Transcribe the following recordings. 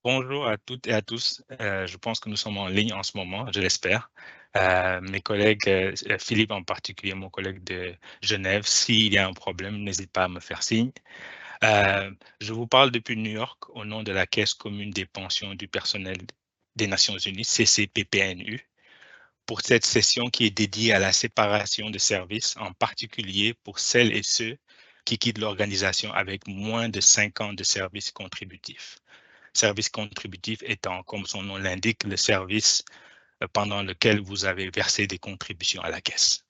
Bonjour à toutes et à tous. Je pense que nous sommes en ligne en ce moment, je l'espère. Mes collègues, Philippe en particulier, mon collègue de Genève, s'il y a un problème, n'hésite pas à me faire signe. Je vous parle depuis New York au nom de la Caisse commune des pensions du personnel des Nations Unies, CCPPNU, pour cette session qui est dédiée à la séparation de services, en particulier pour celles et ceux qui quittent l'organisation avec moins de 5 ans de service contributif. Service contributif étant, comme son nom l'indique, le service pendant lequel vous avez versé des contributions à la caisse.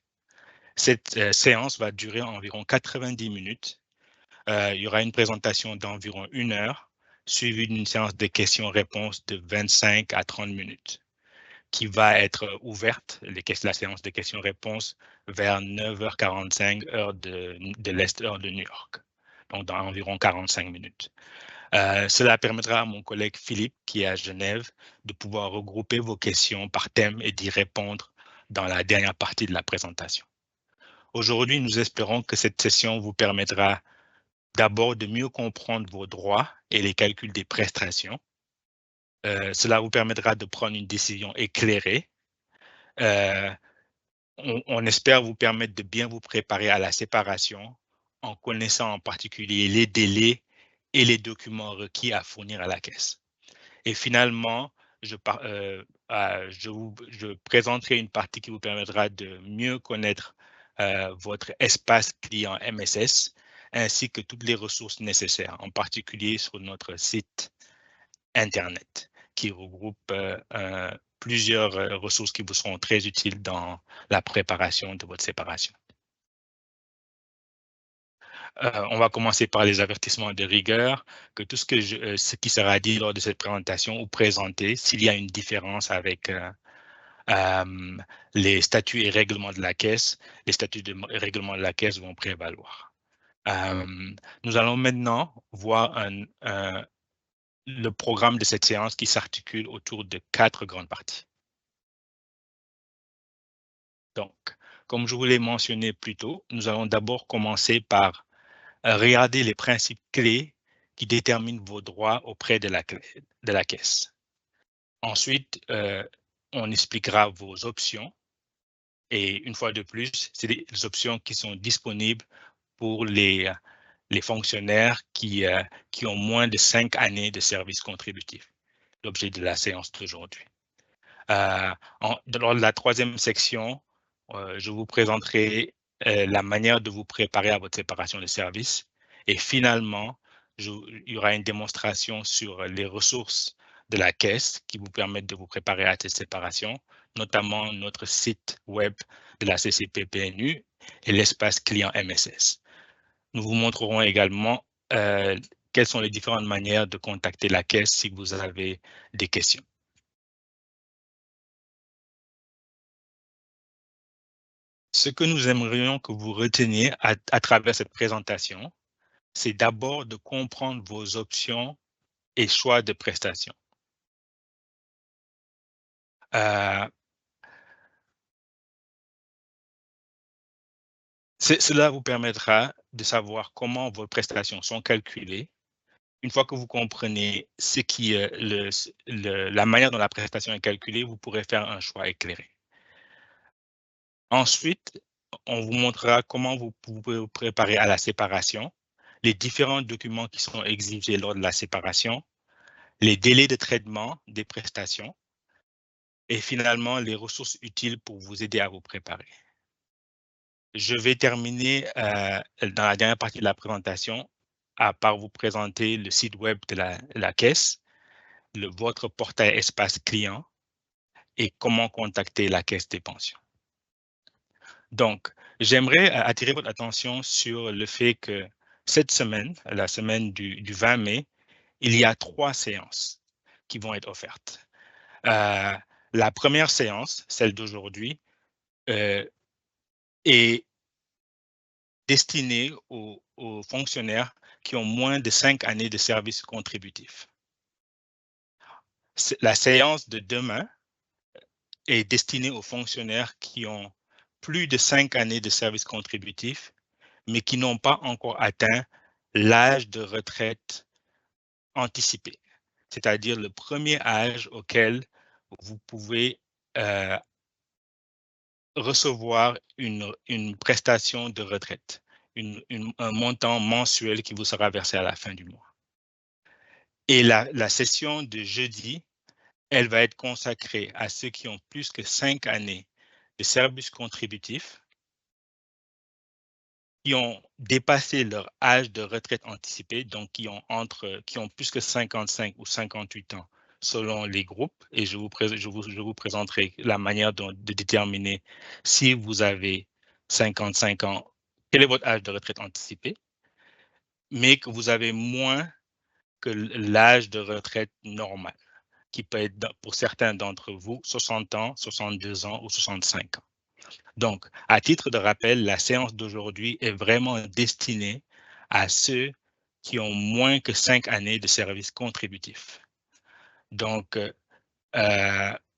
Cette séance va durer environ 90 minutes. Il y aura une présentation d'environ 1 heure, suivie d'une séance de questions-réponses de 25 à 30 minutes, qui va être ouverte, la séance de questions-réponses, vers 9h45, heure de l'Est, heure de New York, donc dans environ 45 minutes. Cela permettra à mon collègue Philippe, qui est à Genève, de pouvoir regrouper vos questions par thème et d'y répondre dans la dernière partie de la présentation. Aujourd'hui, nous espérons que cette session vous permettra d'abord de mieux comprendre vos droits et les calculs des prestations. Cela vous permettra de prendre une décision éclairée. On espère vous permettre de bien vous préparer à la séparation en connaissant en particulier les délais et les documents requis à fournir à la caisse. Et finalement, je présenterai une partie qui vous permettra de mieux connaître votre espace client MSS, ainsi que toutes les ressources nécessaires, en particulier sur notre site Internet, qui regroupe plusieurs ressources qui vous seront très utiles dans la préparation de votre séparation. On va commencer par les avertissements de rigueur, que tout ce qui sera dit lors de cette présentation ou présenté, s'il y a une différence avec les statuts et règlements de la caisse, les statuts et règlements de la caisse vont prévaloir. Nous allons maintenant voir le programme de cette séance qui s'articule autour de 4 grandes parties. Donc, comme je vous l'ai mentionné plus tôt, nous allons d'abord commencer par regarder les principes clés qui déterminent vos droits auprès de la caisse. Ensuite, on expliquera vos options. Et une fois de plus, c'est des options qui sont disponibles pour les fonctionnaires qui ont moins de 5 années de service contributif, l'objet de la séance d'aujourd'hui. Lors de la troisième section, je vous présenterai la manière de vous préparer à votre séparation de services. Et finalement, il y aura une démonstration sur les ressources de la caisse qui vous permettent de vous préparer à cette séparation, notamment notre site web de la CCPPNU et l'espace client MSS. Nous vous montrerons également quelles sont les différentes manières de contacter la caisse si vous avez des questions. Ce que nous aimerions que vous reteniez à travers cette présentation, c'est d'abord de comprendre vos options et choix de prestations. Cela vous permettra de savoir comment vos prestations sont calculées. Une fois que vous comprenez la manière dont la prestation est calculée, vous pourrez faire un choix éclairé. Ensuite, on vous montrera comment vous pouvez vous préparer à la séparation, les différents documents qui sont exigés lors de la séparation, les délais de traitement des prestations et finalement les ressources utiles pour vous aider à vous préparer. Je vais terminer dans la dernière partie de la présentation par vous présenter le site web de la caisse, votre portail espace client et comment contacter la caisse des pensions. Donc, j'aimerais attirer votre attention sur le fait que cette semaine, la semaine du 20 mai, il y a 3 séances qui vont être offertes. La première séance, celle d'aujourd'hui, est destinée aux fonctionnaires qui ont moins de 5 années de service contributif. La séance de demain est destinée aux fonctionnaires qui ont plus de 5 années de service contributif, mais qui n'ont pas encore atteint l'âge de retraite anticipé. c'est-à-dire le premier âge auquel vous pouvez recevoir une prestation de retraite, un montant mensuel qui vous sera versé à la fin du mois. Et la session de jeudi, elle va être consacrée à ceux qui ont plus que 5 années de service contributif, qui ont dépassé leur âge de retraite anticipée, donc qui ont plus que 55 ou 58 ans selon les groupes. Et je vous présenterai la manière de déterminer si vous avez 55 ans, quel est votre âge de retraite anticipée, mais que vous avez moins que l'âge de retraite normal, qui peut être pour certains d'entre vous 60 ans, 62 ans ou 65 ans. Donc, à titre de rappel, la séance d'aujourd'hui est vraiment destinée à ceux qui ont moins que 5 années de service contributif. Donc,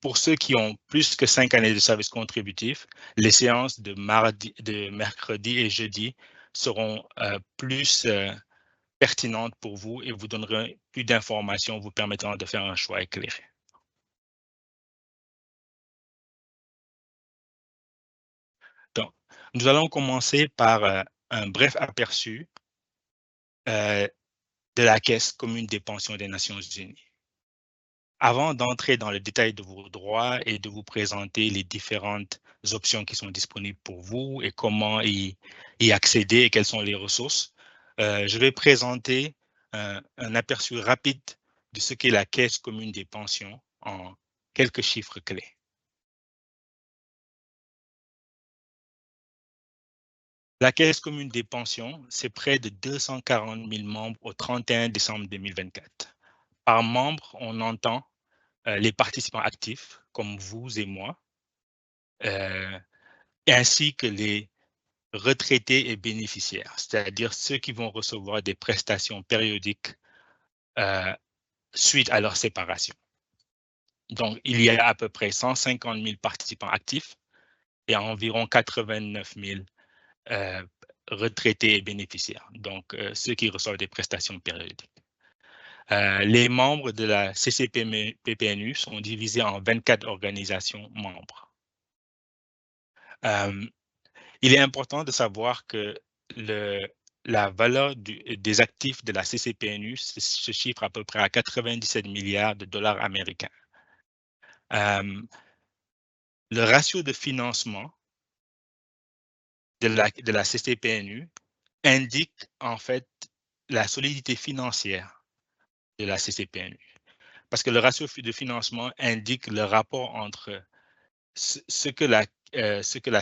pour ceux qui ont plus que 5 années de service contributif, les séances de mercredi et jeudi seront plus pertinentes pour vous et vous donneront plus d'informations vous permettant de faire un choix éclairé. Donc, nous allons commencer par un bref aperçu de la Caisse commune des pensions des Nations unies. Avant d'entrer dans le détail de vos droits et de vous présenter les différentes options qui sont disponibles pour vous et comment y accéder et quelles sont les ressources, je vais présenter un aperçu rapide de ce qu'est la Caisse commune des pensions en quelques chiffres clés. La Caisse commune des pensions, c'est près de 240 000 membres au 31 décembre 2024. Par membre, on entend les participants actifs, comme vous et moi, ainsi que les retraités et bénéficiaires, c'est-à-dire ceux qui vont recevoir des prestations périodiques suite à leur séparation. Donc, il y a à peu près 150 000 participants actifs et environ 89 000 retraités et bénéficiaires, donc ceux qui reçoivent des prestations périodiques. Les membres de la CCPPNU sont divisés en 24 organisations membres. Il est important de savoir que la valeur des actifs de la CCPNU se chiffre à peu près à 97 milliards de dollars américains. Le ratio de financement de la CCPNU indique en fait la solidité financière de la CCPNU. Parce que le ratio de financement indique le rapport entre ce que la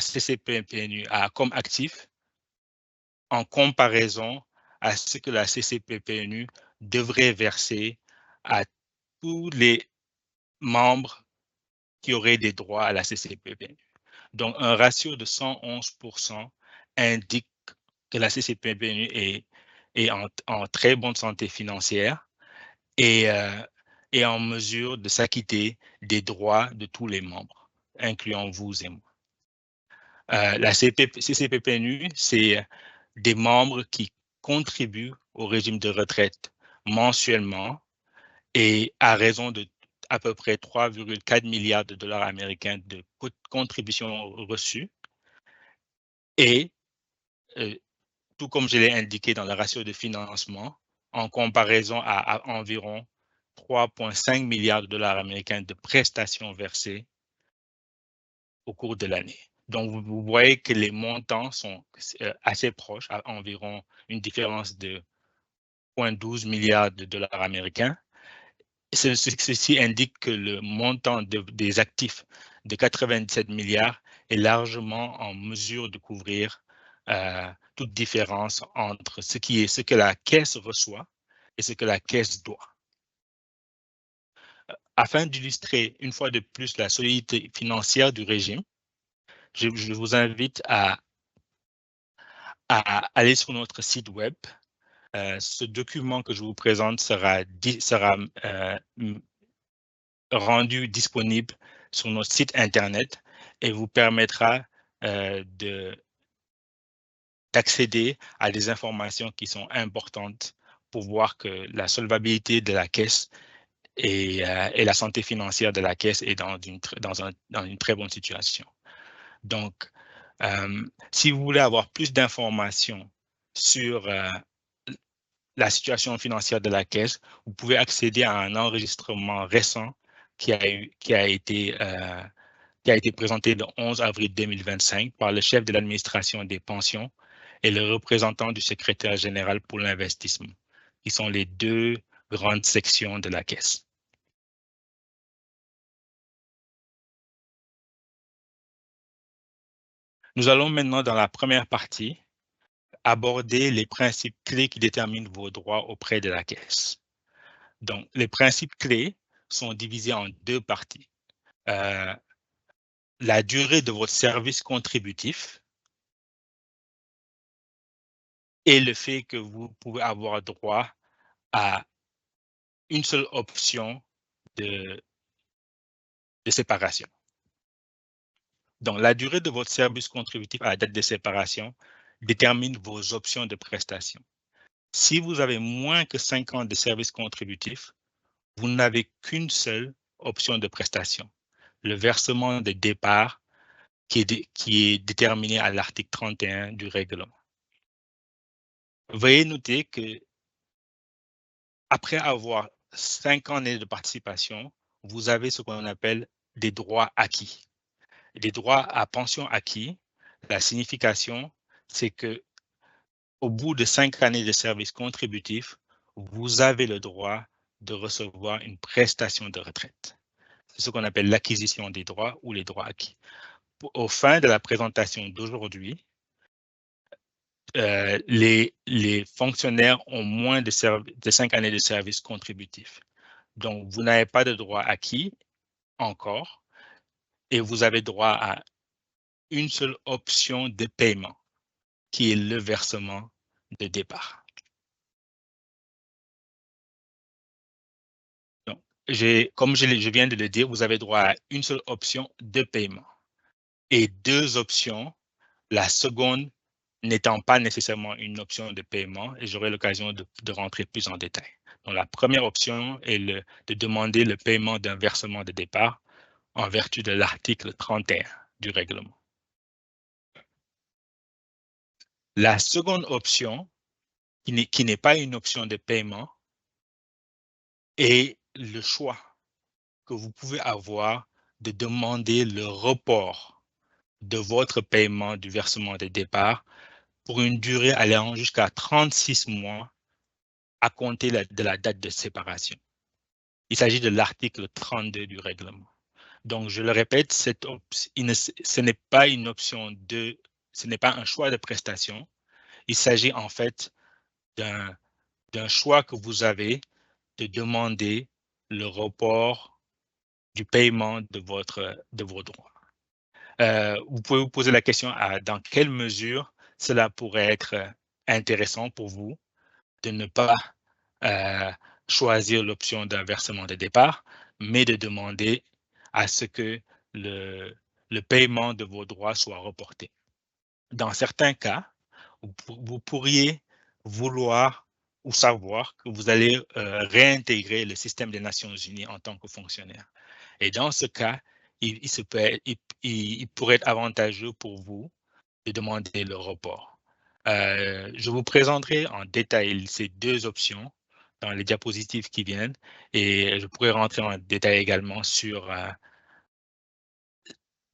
CCPNU a comme actif en comparaison à ce que la CCPPNU devrait verser à tous les membres qui auraient des droits à la CCPPNU. Donc, un ratio de 111% indique que la CCPPNU est en très bonne santé financière et est en mesure de s'acquitter des droits de tous les membres, incluant vous et moi. La CCPPNU, c'est des membres qui contribuent au régime de retraite mensuellement et à raison de à peu près 3,4 milliards de dollars américains de contributions reçues. Et tout comme je l'ai indiqué dans le ratio de financement, en comparaison à environ 3,5 milliards de dollars américains de prestations versées au cours de l'année. Donc, vous voyez que les montants sont assez proches, à environ une différence de 0,12 milliards de dollars américains. Ceci indique que le montant des actifs de 97 milliards est largement en mesure de couvrir toute différence entre ce que la caisse reçoit et ce que la caisse doit. Afin d'illustrer une fois de plus la solidité financière du régime, je vous invite à aller sur notre site web. Ce document que je vous présente sera rendu disponible sur notre site Internet et vous permettra d'accéder à des informations qui sont importantes pour voir que la solvabilité de la caisse et la santé financière de la caisse est dans une très bonne situation. Donc, si vous voulez avoir plus d'informations sur la situation financière de la caisse, vous pouvez accéder à un enregistrement récent qui a été présenté le 11 avril 2025 par le chef de l'administration des pensions et le représentant du secrétaire général pour l'investissement, qui sont les deux grandes sections de la caisse. Nous allons maintenant, dans la première partie, aborder les principes clés qui déterminent vos droits auprès de la caisse. Donc, les principes clés sont divisés en deux parties. La durée de votre service contributif et le fait que vous pouvez avoir droit à une seule option de séparation. Donc, la durée de votre service contributif à la date de séparation détermine vos options de prestation. Si vous avez moins que 5 ans de service contributif, vous n'avez qu'une seule option de prestation, le versement de départ qui est déterminé à l'article 31 du règlement. Veuillez noter que après avoir 5 années de participation, vous avez ce qu'on appelle des droits acquis. Les droits à pension acquis, la signification, c'est que au bout de 5 années de service contributif, vous avez le droit de recevoir une prestation de retraite. C'est ce qu'on appelle l'acquisition des droits ou les droits acquis. Au fin de la présentation d'aujourd'hui, les fonctionnaires ont moins de 5 années de service contributif. Donc, vous n'avez pas de droit acquis encore et vous avez droit à une seule option de paiement, qui est le versement de départ. Donc, comme je viens de le dire, vous avez droit à une seule option de paiement et deux options, la seconde n'étant pas nécessairement une option de paiement, et j'aurai l'occasion de rentrer plus en détail. Donc, la première option est de demander le paiement d'un versement de départ en vertu de l'article 31 du règlement. La seconde option, qui n'est pas une option de paiement, est le choix que vous pouvez avoir de demander le report de votre paiement du versement de départ pour une durée allant jusqu'à 36 mois à compter de la date de séparation. Il s'agit de l'article 32 du règlement. Donc, je le répète, ce n'est pas une option ce n'est pas un choix de prestation. Il s'agit en fait d'un choix que vous avez de demander le report du paiement de vos droits. Vous pouvez vous poser la question dans quelle mesure cela pourrait être intéressant pour vous de ne pas choisir l'option d'un versement de départ, mais de demander à ce que le paiement de vos droits soit reporté. Dans certains cas, vous pourriez vouloir ou savoir que vous allez réintégrer le système des Nations Unies en tant que fonctionnaire. Et dans ce cas, il pourrait être avantageux pour vous de demander le report. Je vous présenterai en détail ces deux options dans les diapositives qui viennent et je pourrais rentrer en détail également sur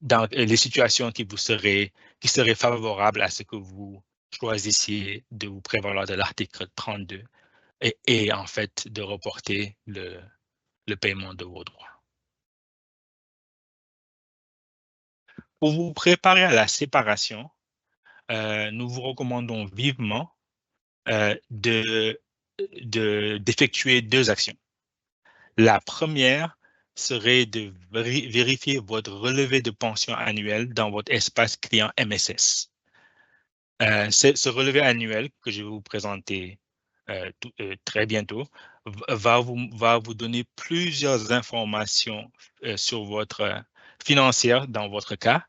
dans les situations qui seraient favorables à ce que vous choisissiez de vous prévaloir de l'article 32 et en fait de reporter le paiement de vos droits. Pour vous préparer à la séparation, nous vous recommandons vivement d'effectuer deux actions. La première serait de vérifier votre relevé de pension annuel dans votre espace client MSS. Ce relevé annuel que je vais vous présenter très bientôt va vous donner plusieurs informations sur votre financière dans votre cas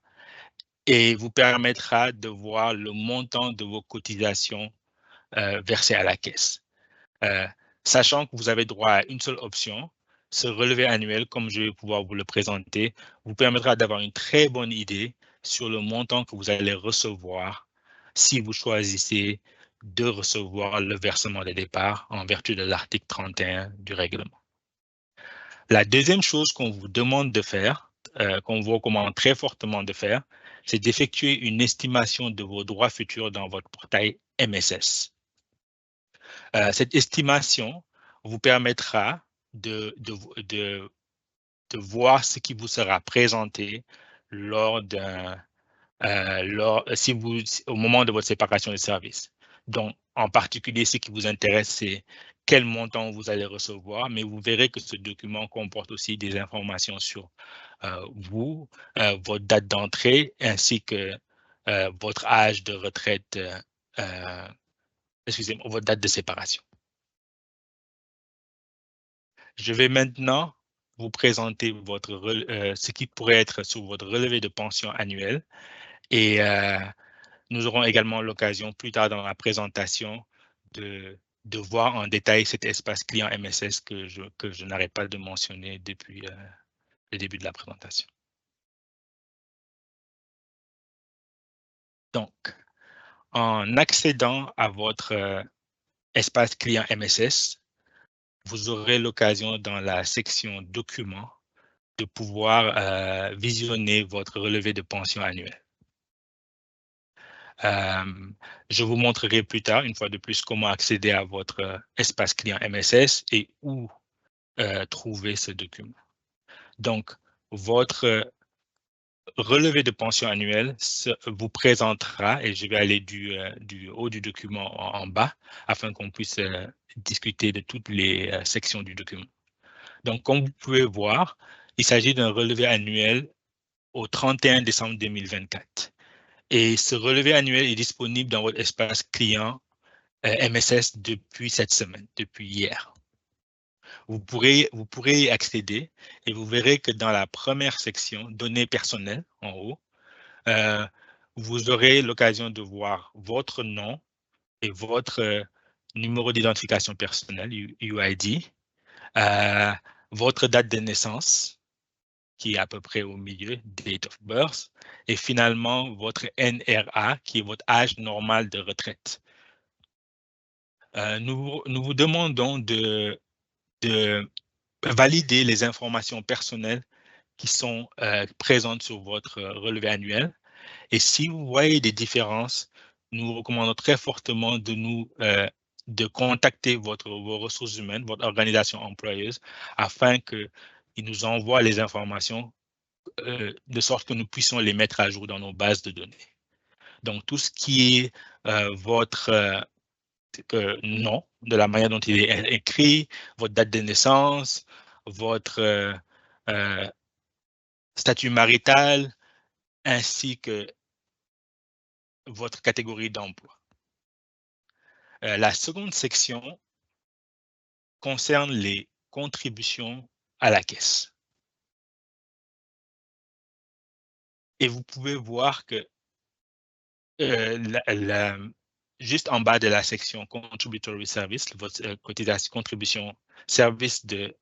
et vous permettra de voir le montant de vos cotisations versées à la caisse. Sachant que vous avez droit à une seule option, Ce relevé annuel, comme je vais pouvoir vous le présenter, vous permettra d'avoir une très bonne idée sur le montant que vous allez recevoir si vous choisissez de recevoir le versement des départs en vertu de l'article 31 du règlement. La deuxième chose qu'on vous demande de faire, qu'on vous recommande très fortement de faire, c'est d'effectuer une estimation de vos droits futurs dans votre portail MSS. Cette estimation vous permettra de voir ce qui vous sera présenté lors d'un au moment de votre séparation de services. Donc, en particulier, ce qui vous intéresse, c'est quel montant vous allez recevoir, mais vous verrez que ce document comporte aussi des informations sur vous, votre date d'entrée, ainsi que votre âge de retraite, excusez-moi, votre date de séparation. Je vais maintenant vous présenter ce qui pourrait être sur votre relevé de pension annuel et nous aurons également l'occasion plus tard dans la présentation de voir en détail cet espace client MSS que je n'arrête pas de mentionner depuis le début de la présentation. Donc, en accédant à votre espace client MSS, vous aurez l'occasion dans la section documents de pouvoir visionner votre relevé de pension annuel. Je vous montrerai plus tard, une fois de plus, comment accéder à votre espace client MSS et où trouver ce document. Donc, votre relevé de pension annuel vous présentera, et je vais aller du haut du document en bas, afin qu'on puisse discuter de toutes les sections du document. Donc, comme vous pouvez voir, il s'agit d'un relevé annuel au 31 décembre 2024. Et ce relevé annuel est disponible dans votre espace client MSS depuis cette semaine, depuis hier. Vous pourrez y accéder et vous verrez que dans la première section, données personnelles, en haut, vous aurez l'occasion de voir votre nom et votre numéro d'identification personnelle, UID, votre date de naissance, qui est à peu près au milieu, date of birth, et finalement votre NRA, qui est votre âge normal de retraite. Nous vous demandons de valider les informations personnelles qui sont présentes sur votre relevé annuel. Et si vous voyez des différences, nous vous recommandons très fortement de contacter vos ressources humaines, votre organisation employeuse, afin qu'ils nous envoient les informations de sorte que nous puissions les mettre à jour dans nos bases de données. Donc, tout ce qui est votre nom, de la manière dont il est écrit, votre date de naissance, votre statut marital, ainsi que votre catégorie d'emploi. La seconde section concerne les contributions à la caisse. Et vous pouvez voir que juste en bas de la section Contributory Service, votre cotisation, contribution, service de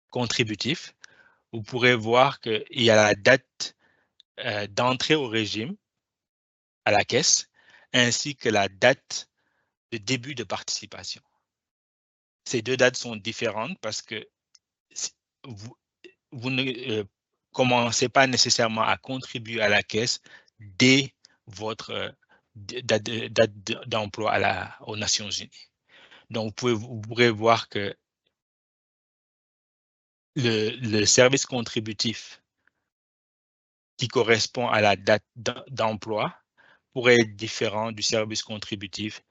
contributif, vous pourrez voir qu'il y a la date d'entrée au régime à la caisse, ainsi que la date de début de participation. Ces deux dates sont différentes parce que vous ne commencez pas nécessairement à contribuer à la caisse dès votre date d'emploi aux Nations Unies. Donc, vous pourrez voir que le service contributif qui correspond à la date d'emploi pourrait être différent du service contributif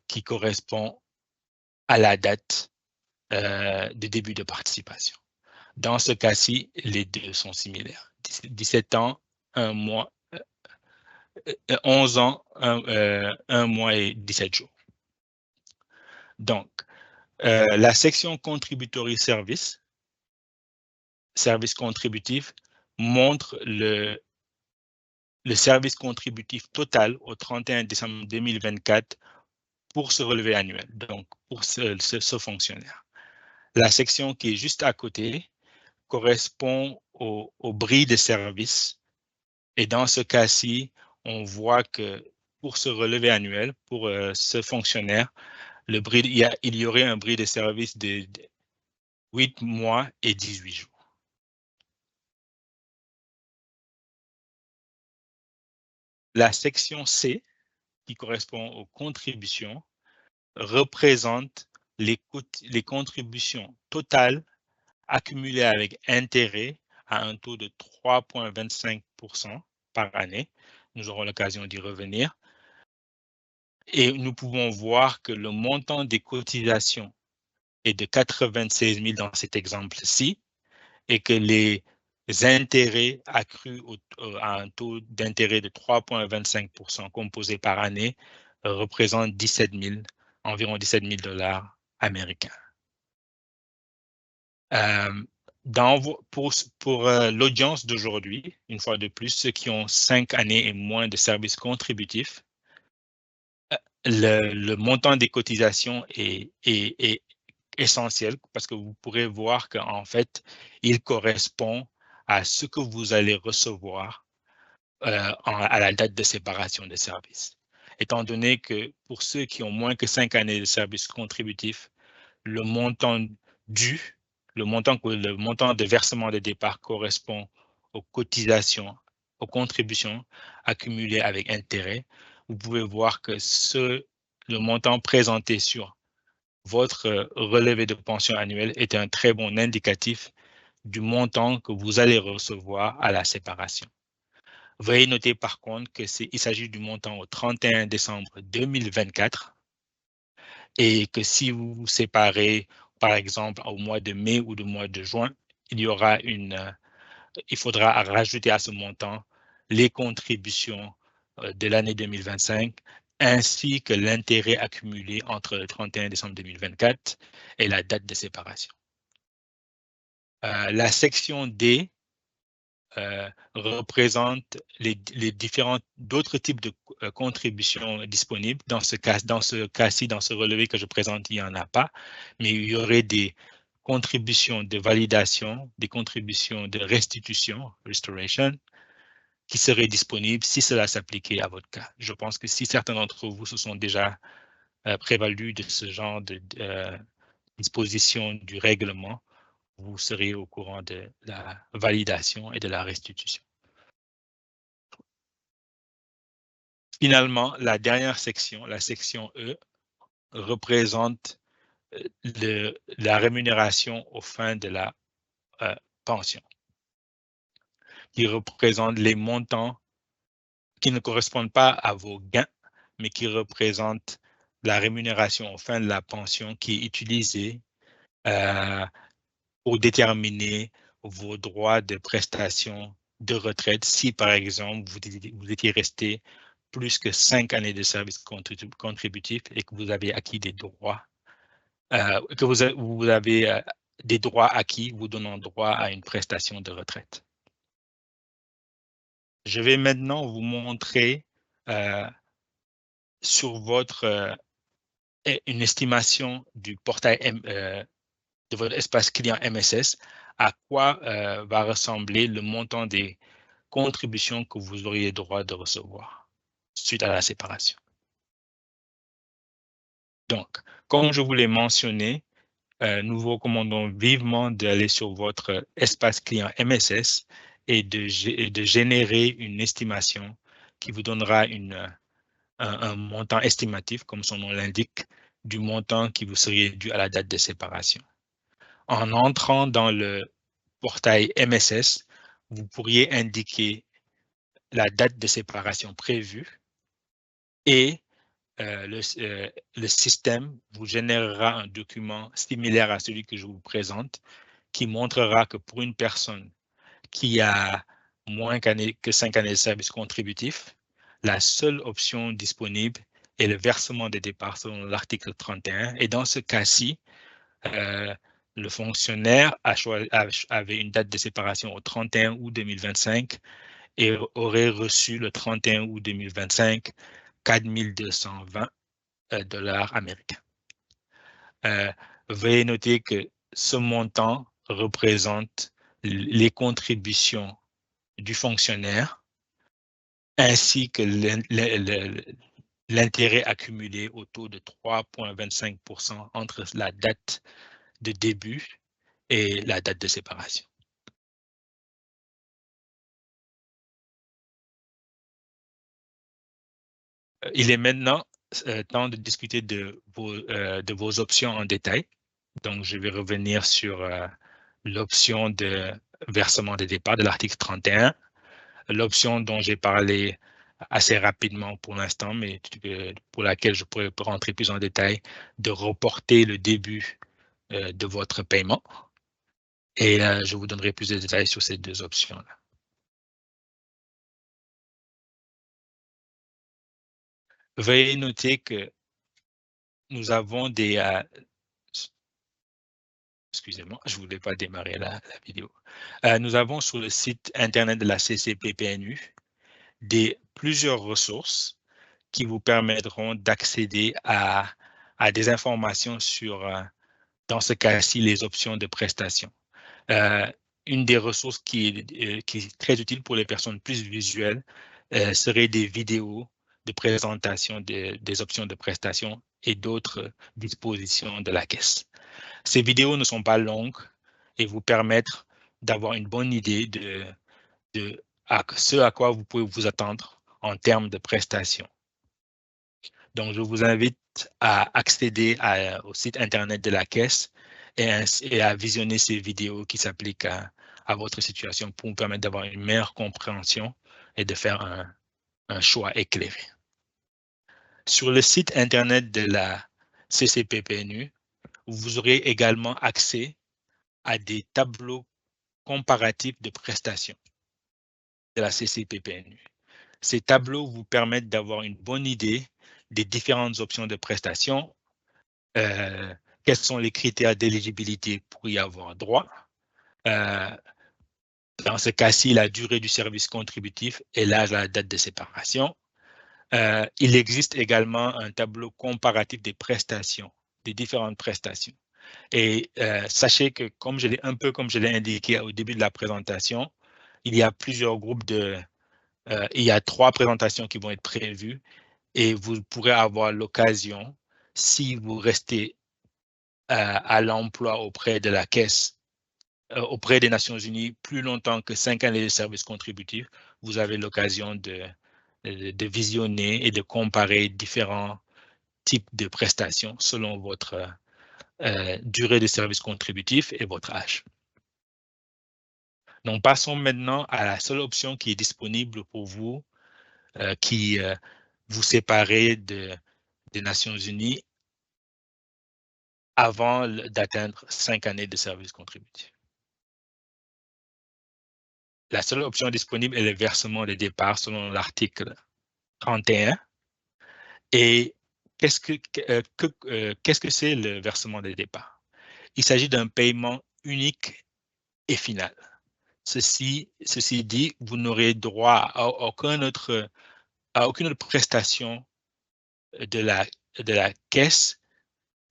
qui correspond à la date de début de participation. Dans ce cas-ci, les deux sont similaires. 17 ans, 1 mois, 11 ans, 1 mois et 17 jours. Donc, la section Contributory Service, service contributif, montre le service contributif total au 31 décembre 2024 pour ce relevé annuel, donc pour ce fonctionnaire. La section qui est juste à côté correspond au bris de service. Et dans ce cas-ci, on voit que pour ce relevé annuel, pour ce fonctionnaire, il y aurait un bris de service de 8 mois et 18 jours. La section C, qui correspond aux contributions, représente les contributions totales accumulées avec intérêt à un taux de 3,25% par année. Nous aurons l'occasion d'y revenir. Et nous pouvons voir que le montant des cotisations est de 96 000 dans cet exemple-ci et que les intérêts accrus à un taux d'intérêt de 3,25% composé par année représentent environ 17 000 dollars américains. Pour l'audience d'aujourd'hui, une fois de plus, ceux qui ont 5 années et moins de services contributifs, le montant des cotisations est essentiel parce que vous pourrez voir qu'en fait, il correspond à ce que vous allez recevoir à la date de séparation de services. Étant donné que pour ceux qui ont moins que 5 années de services contributifs, le montant dû, le montant de versement de départ correspond aux cotisations, aux contributions accumulées avec intérêt. Vous pouvez voir que le montant présenté sur votre relevé de pension annuel est un très bon indicatif du montant que vous allez recevoir à la séparation. Veuillez noter par contre qu'il s'agit du montant au 31 décembre 2024 et que si vous vous séparez, par exemple, au mois de mai ou au mois de juin, il faudra rajouter à ce montant les contributions de l'année 2025 ainsi que l'intérêt accumulé entre le 31 décembre 2024 et la date de séparation. La section D représente les différents d'autres types de contributions disponibles. Dans ce cas-ci, dans ce relevé que je présente, il n'y en a pas, mais il y aurait des contributions de validation, des contributions de restitution, restoration, qui seraient disponibles si cela s'appliquait à votre cas. Je pense que si certains d'entre vous se sont déjà prévalus de ce genre de disposition du règlement, vous serez au courant de la validation et de la restitution. Finalement, la dernière section, la section E, représente la rémunération aux fins de la pension, qui représente les montants qui ne correspondent pas à vos gains, mais qui représentent la rémunération aux fins de la pension qui est utilisée pour déterminer vos droits de prestation de retraite si, par exemple, vous étiez resté plus que 5 années de service contributif et que vous avez acquis des droits, que vous avez des droits acquis vous donnant droit à une prestation de retraite. Je vais maintenant vous montrer sur une estimation du portail de votre espace client MSS à quoi va ressembler le montant des contributions que vous auriez droit de recevoir suite à la séparation. Donc, comme je vous l'ai mentionné, nous vous recommandons vivement d'aller sur votre espace client MSS et de générer une estimation qui vous donnera un montant estimatif, comme son nom l'indique, du montant qui vous serait dû à la date de séparation. En entrant dans le portail MSS, vous pourriez indiquer la date de séparation prévue et le système vous générera un document similaire à celui que je vous présente qui montrera que pour une personne qui a moins que 5 années de service contributif, la seule option disponible est le versement des départs selon l'article 31. Et dans ce cas-ci, le fonctionnaire avait une date de séparation au 31 août 2025 et aurait reçu le 31 août 2025 4 220 dollars américains. Veuillez noter que ce montant représente les contributions du fonctionnaire ainsi que l'intérêt accumulé au taux de 3,25% entre la date de début et la date de séparation. Il est maintenant temps de discuter de vos options en détail. Donc, je vais revenir sur l'option de versement des départs de l'article 31, l'option dont j'ai parlé assez rapidement pour l'instant, mais pour laquelle je pourrais rentrer plus en détail, de reporter le début de votre paiement. Et je vous donnerai plus de détails sur ces deux options-là. Veuillez noter que nous avons des... excusez-moi, je ne voulais pas démarrer la vidéo. Nous avons sur le site Internet de la CCPPNU plusieurs ressources qui vous permettront d'accéder à des informations sur, dans ce cas-ci, les options de prestation. Une des ressources qui est très utile pour les personnes plus visuelles serait des vidéos de présentation des options de prestation et d'autres dispositions de la caisse. Ces vidéos ne sont pas longues et vous permettent d'avoir une bonne idée de ce à quoi vous pouvez vous attendre en termes de prestations. Donc, je vous invite à accéder au site Internet de la Caisse et à visionner ces vidéos qui s'appliquent à votre situation pour vous permettre d'avoir une meilleure compréhension et de faire un choix éclairé. Sur le site Internet de la CCPPNU, vous aurez également accès à des tableaux comparatifs de prestations de la CCPPNU. Ces tableaux vous permettent d'avoir une bonne idée des différentes options de prestations, quels sont les critères d'éligibilité pour y avoir droit. Dans ce cas-ci, la durée du service contributif et l'âge à la date de séparation. Il existe également un tableau comparatif des prestations, des différentes prestations. Et sachez que, comme je l'ai indiqué au début de la présentation, il y a plusieurs groupes il y a 3 présentations qui vont être prévues et vous pourrez avoir l'occasion, si vous restez à l'emploi auprès de la Caisse, auprès des Nations Unies, plus longtemps que 5 années de service contributif, vous avez l'occasion de visionner et de comparer différents types de prestations selon votre durée de service contributif et votre âge. Donc, passons maintenant à la seule option qui est disponible pour vous, qui vous séparez des Nations Unies avant d'atteindre 5 années de service contributif. La seule option disponible est le versement des départs selon l'article 31. Et qu'est-ce que c'est le versement des départs? Il s'agit d'un paiement unique et final. Ceci dit, vous n'aurez droit à aucune autre prestation de la caisse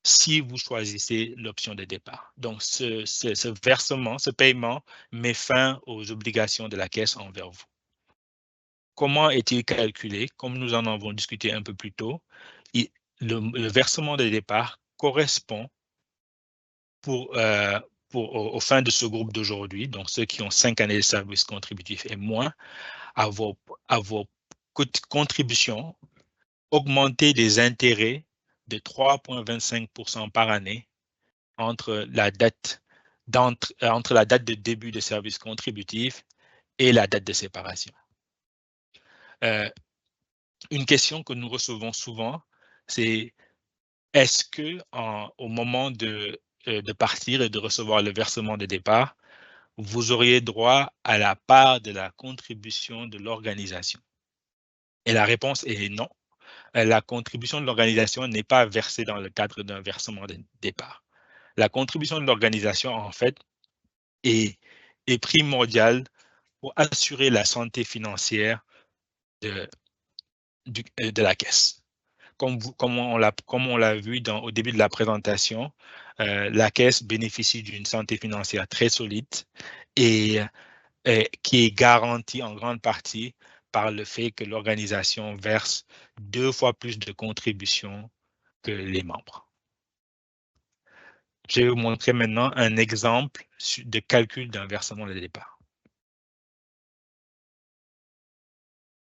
si vous choisissez l'option de départ. Donc, ce versement, ce paiement met fin aux obligations de la caisse envers vous. Comment est-il calculé? Comme nous en avons discuté un peu plus tôt, le versement de départ correspond aux fins de ce groupe d'aujourd'hui, donc ceux qui ont 5 années de service contributif et moins, à vos contributions augmentées des intérêts de 3,25% par année entre la date de début de service contributif et la date de séparation. Une question que nous recevons souvent, c'est est-ce que au moment de partir et de recevoir le versement de départ, vous auriez droit à la part de la contribution de l'organisation? Et la réponse est non. La contribution de l'organisation n'est pas versée dans le cadre d'un versement de départ. La contribution de l'organisation, en fait, est primordiale pour assurer la santé financière de la caisse. comme on l'a vu au début de la présentation, la Caisse bénéficie d'une santé financière très solide et qui est garantie en grande partie par le fait que l'organisation verse 2 fois plus de contributions que les membres. Je vais vous montrer maintenant un exemple de calcul d'un versement de départ.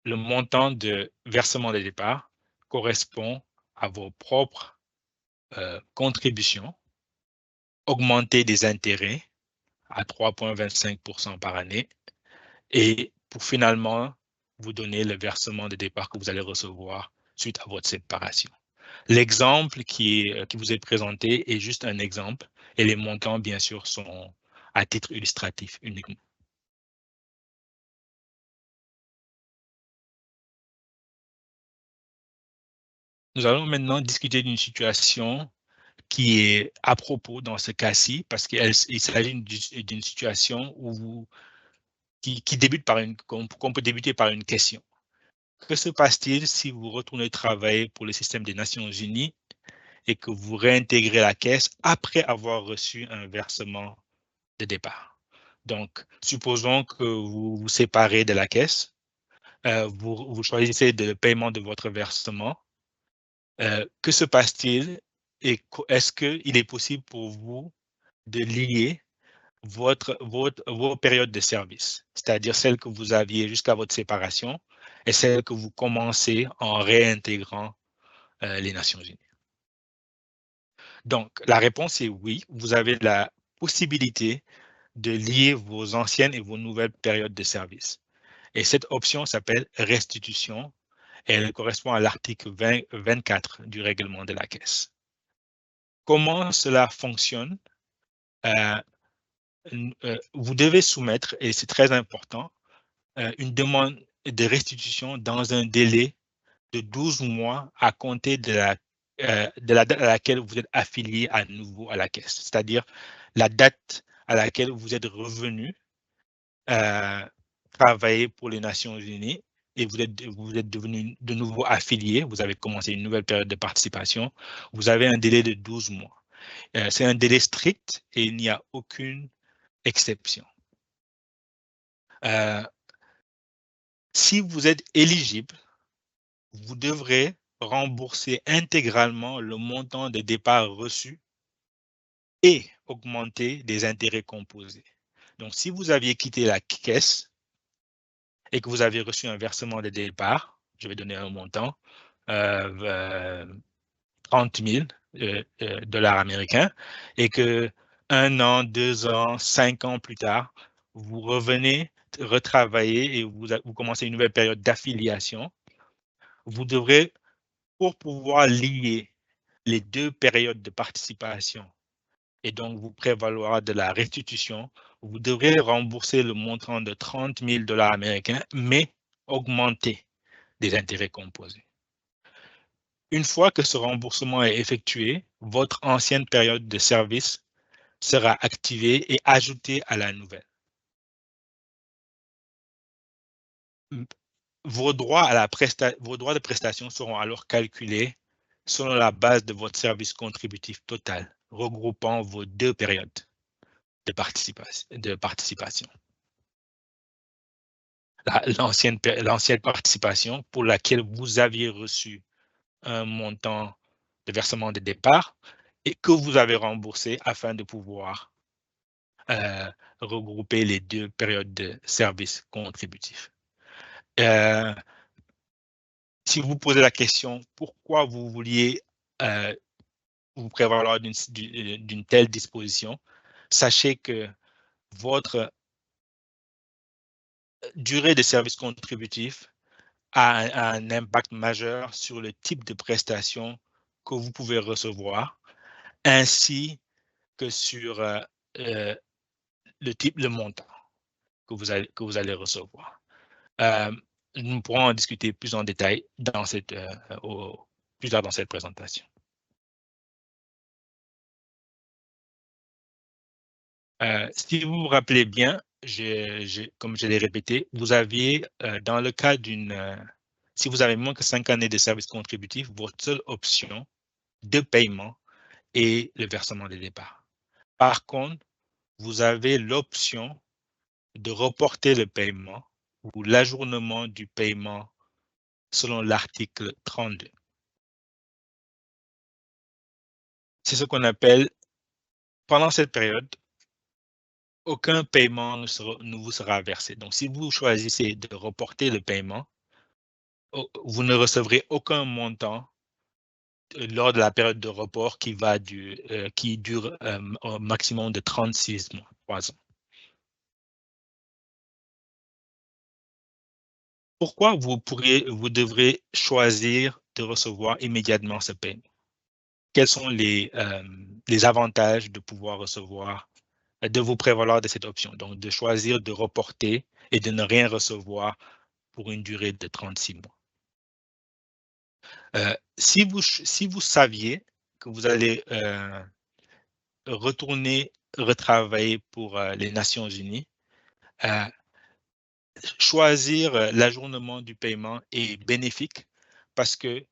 Le montant de versement de départ correspond à vos propres contributions, augmenter des intérêts à 3,25% par année et pour finalement vous donner le versement de départ que vous allez recevoir suite à votre séparation. L'exemple qui vous est présenté est juste un exemple et les montants, bien sûr, sont à titre illustratif uniquement. Nous allons maintenant discuter d'une situation qui est à propos dans ce cas-ci, parce qu'il s'agit d'une situation qui débute qu'on peut débuter par une question. Que se passe-t-il si vous retournez travailler pour le système des Nations Unies et que vous réintégrez la caisse après avoir reçu un versement de départ? Donc, supposons que vous vous séparez de la caisse, vous choisissez le paiement de votre versement. Que se passe-t-il et est-ce qu'il est possible pour vous de lier vos périodes de service, c'est-à-dire celles que vous aviez jusqu'à votre séparation et celles que vous commencez en réintégrant les Nations Unies? Donc, la réponse est oui, vous avez la possibilité de lier vos anciennes et vos nouvelles périodes de service. Et cette option s'appelle restitution et elle correspond à l'article 24 du règlement de la Caisse. Comment cela fonctionne? Vous devez soumettre, et c'est très important, une demande de restitution dans un délai de 12 mois à compter de la date à laquelle vous êtes affilié à nouveau à la Caisse, c'est-à-dire la date à laquelle vous êtes revenu travailler pour les Nations Unies et vous êtes devenu de nouveau affilié, vous avez commencé une nouvelle période de participation, vous avez un délai de 12 mois. C'est un délai strict et il n'y a aucune exception. Si vous êtes éligible, vous devrez rembourser intégralement le montant de départ reçu et augmenter des intérêts composés. Donc, si vous aviez quitté la caisse et que vous avez reçu un versement de départ, je vais donner un montant, 30 000 dollars américains, et que 1 an, 2 ans, 5 ans plus tard, vous revenez retravailler et vous commencez une nouvelle période d'affiliation, vous devrez, pour pouvoir lier les deux périodes de participation et donc vous prévaloir de la restitution, vous devrez rembourser le montant de 30 000 dollars américains, mais augmenter des intérêts composés. Une fois que ce remboursement est effectué, votre ancienne période de service sera activée et ajoutée à la nouvelle. Vos droits de prestation seront alors calculés selon la base de votre service contributif total, regroupant vos deux périodes de participation. L'ancienne participation pour laquelle vous aviez reçu un montant de versement de départ et que vous avez remboursé afin de pouvoir regrouper les deux périodes de service contributif. Si vous posez la question pourquoi vous vouliez vous prévaloir d'une telle disposition, sachez que votre durée de service contributif a un impact majeur sur le type de prestation que vous pouvez recevoir, ainsi que sur le montant que vous allez recevoir. Nous pourrons en discuter plus en détail plus tard dans cette présentation. Si vous vous rappelez bien, comme je l'ai répété, vous aviez, dans le cas d'une Si vous avez moins que 5 années de service contributif, votre seule option de paiement est le versement des départs. Par contre, vous avez l'option de reporter le paiement ou l'ajournement du paiement selon l'article 32. C'est ce qu'on appelle, pendant cette période, aucun paiement ne vous sera versé. Donc, si vous choisissez de reporter le paiement, vous ne recevrez aucun montant lors de la période de report qui dure au maximum de 36 mois, 3 ans. Pourquoi vous devrez choisir de recevoir immédiatement ce paiement? Quels sont les avantages de pouvoir recevoir, de vous prévaloir de cette option? Donc, de choisir de reporter et de ne rien recevoir pour une durée de 36 mois. Si vous saviez que vous allez retourner retravailler pour les Nations Unies, choisir l'ajournement du paiement est bénéfique parce que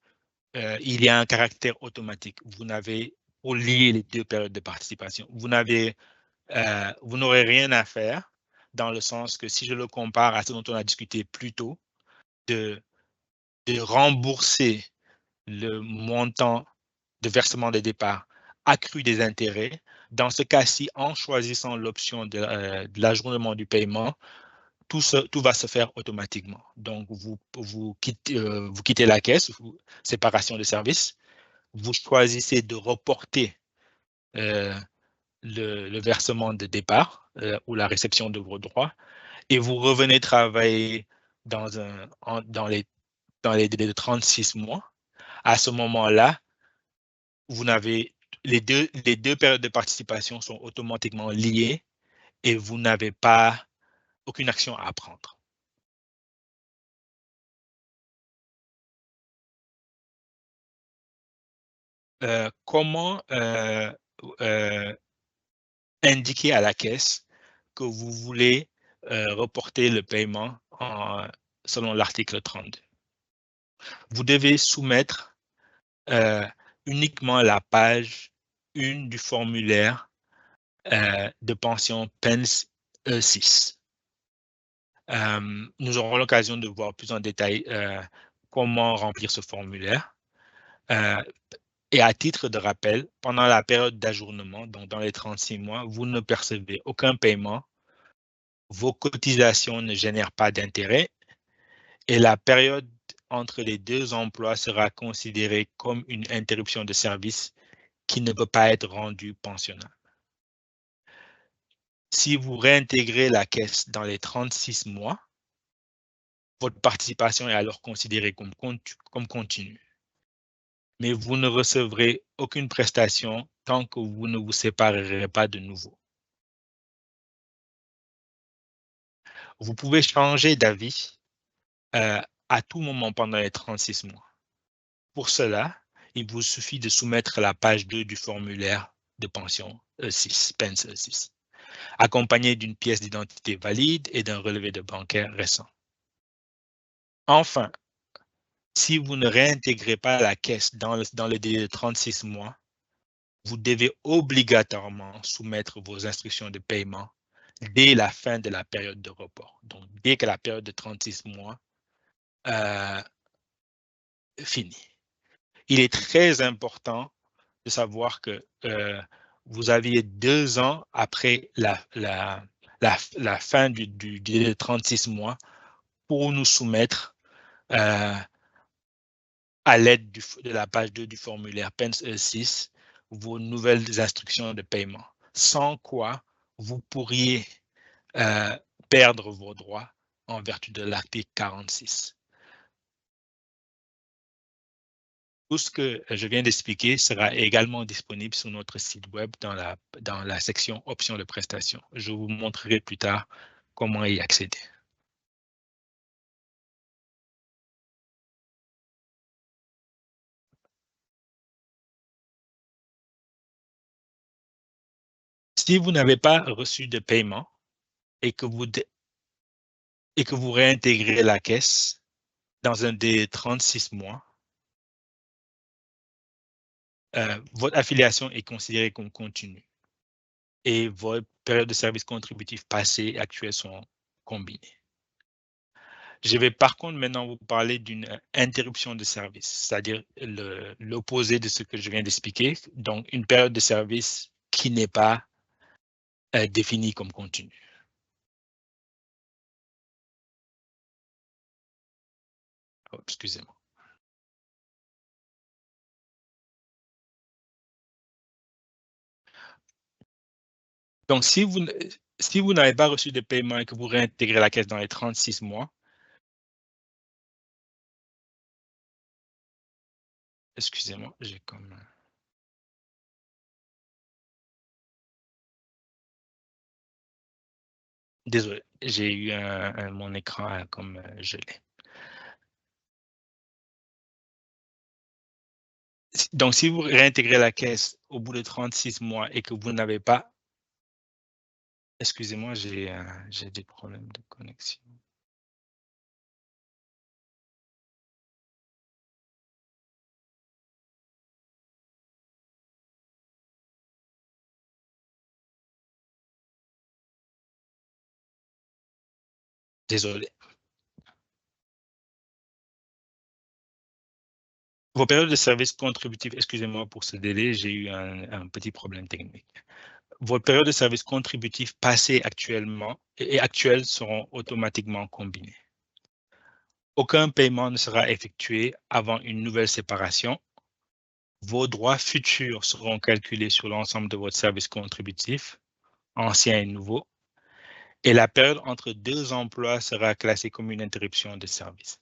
il y a un caractère automatique. Vous n'avez, pour lier les deux périodes de participation, vous n'aurez rien à faire dans le sens que si je le compare à ce dont on a discuté plus tôt, de rembourser le montant de versement des départs accru des intérêts. Dans ce cas-ci, en choisissant l'option de l'ajournement du paiement, tout va se faire automatiquement. Donc, vous quittez la caisse, séparation de services, vous choisissez de reporter le versement de départ ou la réception de vos droits et vous revenez travailler dans les délais de 36 mois. À ce moment-là, vous n'avez les deux périodes de participation sont automatiquement liées et vous n'avez pas aucune action à prendre. Comment indiquer à la caisse que vous voulez reporter le paiement selon l'article 32? Vous devez soumettre uniquement la page 1 du formulaire de pension PENS E6. Nous aurons l'occasion de voir plus en détail comment remplir ce formulaire. Et à titre de rappel, pendant la période d'ajournement, donc dans les 36 mois, vous ne percevez aucun paiement, vos cotisations ne génèrent pas d'intérêt et la période entre les deux emplois sera considérée comme une interruption de service qui ne peut pas être rendue pensionnable. Si vous réintégrez la caisse dans les 36 mois, votre participation est alors considérée comme continue. Mais vous ne recevrez aucune prestation tant que vous ne vous séparerez pas de nouveau. Vous pouvez changer d'avis à tout moment pendant les 36 mois. Pour cela, il vous suffit de soumettre la page 2 du formulaire de pension E6, PENS E6, accompagné d'une pièce d'identité valide et d'un relevé de bancaire récent. Enfin, si vous ne réintégrez pas la caisse dans le délai de 36 mois, vous devez obligatoirement soumettre vos instructions de paiement dès la fin de la période de report. Donc, dès que la période de 36 mois finit. Il est très important de savoir que vous aviez 2 ans après la fin du délai de 36 mois pour nous soumettre à l'aide de la page 2 du formulaire PENS E6 vos nouvelles instructions de paiement, sans quoi vous pourriez perdre vos droits en vertu de l'article 46. Tout ce que je viens d'expliquer sera également disponible sur notre site web dans la section options de prestation. Je vous montrerai plus tard comment y accéder. Si vous n'avez pas reçu de paiement et que vous réintégrez la caisse, dans un des 36 mois, votre affiliation est considérée comme continue et votre période de service contributif passé et actuel sont combinés. Je vais par contre maintenant vous parler d'une interruption de service, c'est-à-dire l'opposé de ce que je viens d'expliquer, donc une période de service qui n'est pas définie comme continue. Oh, excusez-moi. Donc, si vous n'avez pas reçu de paiement et que vous réintégrez la caisse dans les 36 mois, excusez-moi, j'ai comme... Désolé, j'ai eu mon écran comme gelé. Donc, si vous réintégrez la caisse au bout de 36 mois et que vous n'avez pas... Excusez-moi, j'ai des problèmes de connexion. Désolé. Vos périodes de service contributif, excusez-moi pour ce délai, j'ai eu un petit problème technique. Vos périodes de service contributif passées actuellement et actuelles seront automatiquement combinées. Aucun paiement ne sera effectué avant une nouvelle séparation. Vos droits futurs seront calculés sur l'ensemble de votre service contributif, ancien et nouveau, et la période entre deux emplois sera classée comme une interruption de service.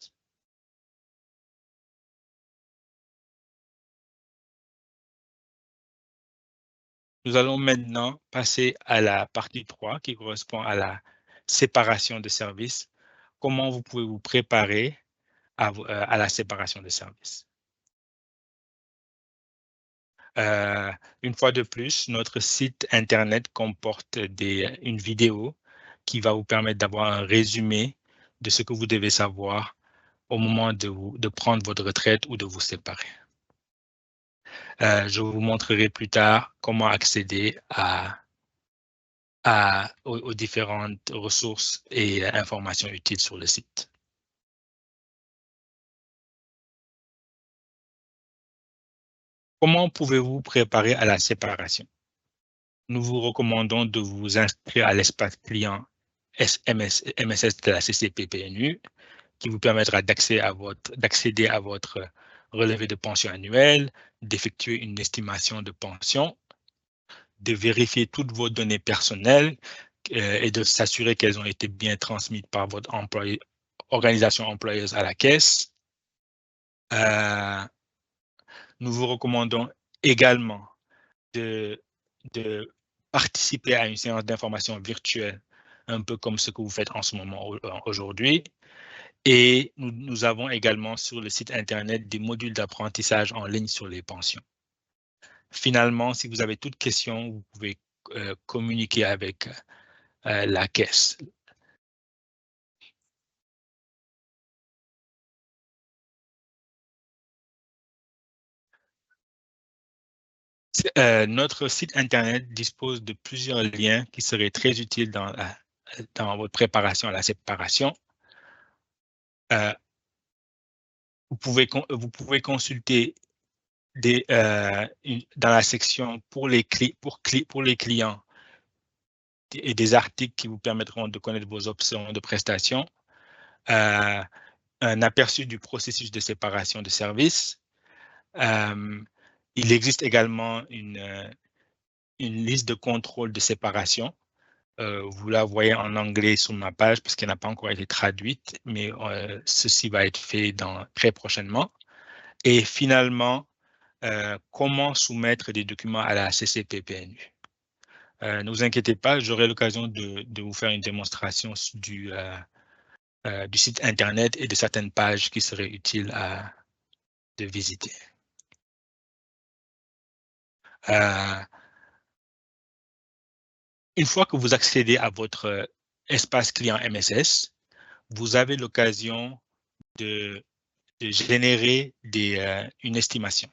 Nous allons maintenant passer à la partie 3 qui correspond à la séparation de services. Comment vous pouvez vous préparer à la séparation de services. Une fois de plus, notre site Internet comporte une vidéo qui va vous permettre d'avoir un résumé de ce que vous devez savoir au moment de prendre votre retraite ou de vous séparer. Je vous montrerai plus tard comment accéder aux différentes ressources et informations utiles sur le site. Comment pouvez-vous préparer à la séparation? Nous vous recommandons de vous inscrire à l'espace client MSS de la CCPPNU qui vous permettra d'accéder à votre relevé de pension annuel, d'effectuer une estimation de pension, de vérifier toutes vos données personnelles et de s'assurer qu'elles ont été bien transmises par votre organisation employeuse à la caisse. Nous vous recommandons également de participer à une séance d'information virtuelle, un peu comme ce que vous faites en ce moment aujourd'hui. Et nous avons également sur le site Internet des modules d'apprentissage en ligne sur les pensions. Finalement, si vous avez toute question, vous pouvez communiquer avec la caisse. Notre site Internet dispose de plusieurs liens qui seraient très utiles dans votre préparation à la séparation. Vous pouvez consulter dans la section pour les clients et des articles qui vous permettront de connaître vos options de prestation, un aperçu du processus de séparation de services. Il existe également une liste de contrôle de séparation. Vous la voyez en anglais sur ma page parce qu'elle n'a pas encore été traduite, mais ceci va être fait très prochainement. Et finalement, comment soumettre des documents à la CCPPNU. Ne vous inquiétez pas, j'aurai l'occasion de vous faire une démonstration du site Internet et de certaines pages qui seraient utiles de visiter. Une fois que vous accédez à votre espace client MSS, vous avez l'occasion de générer une estimation.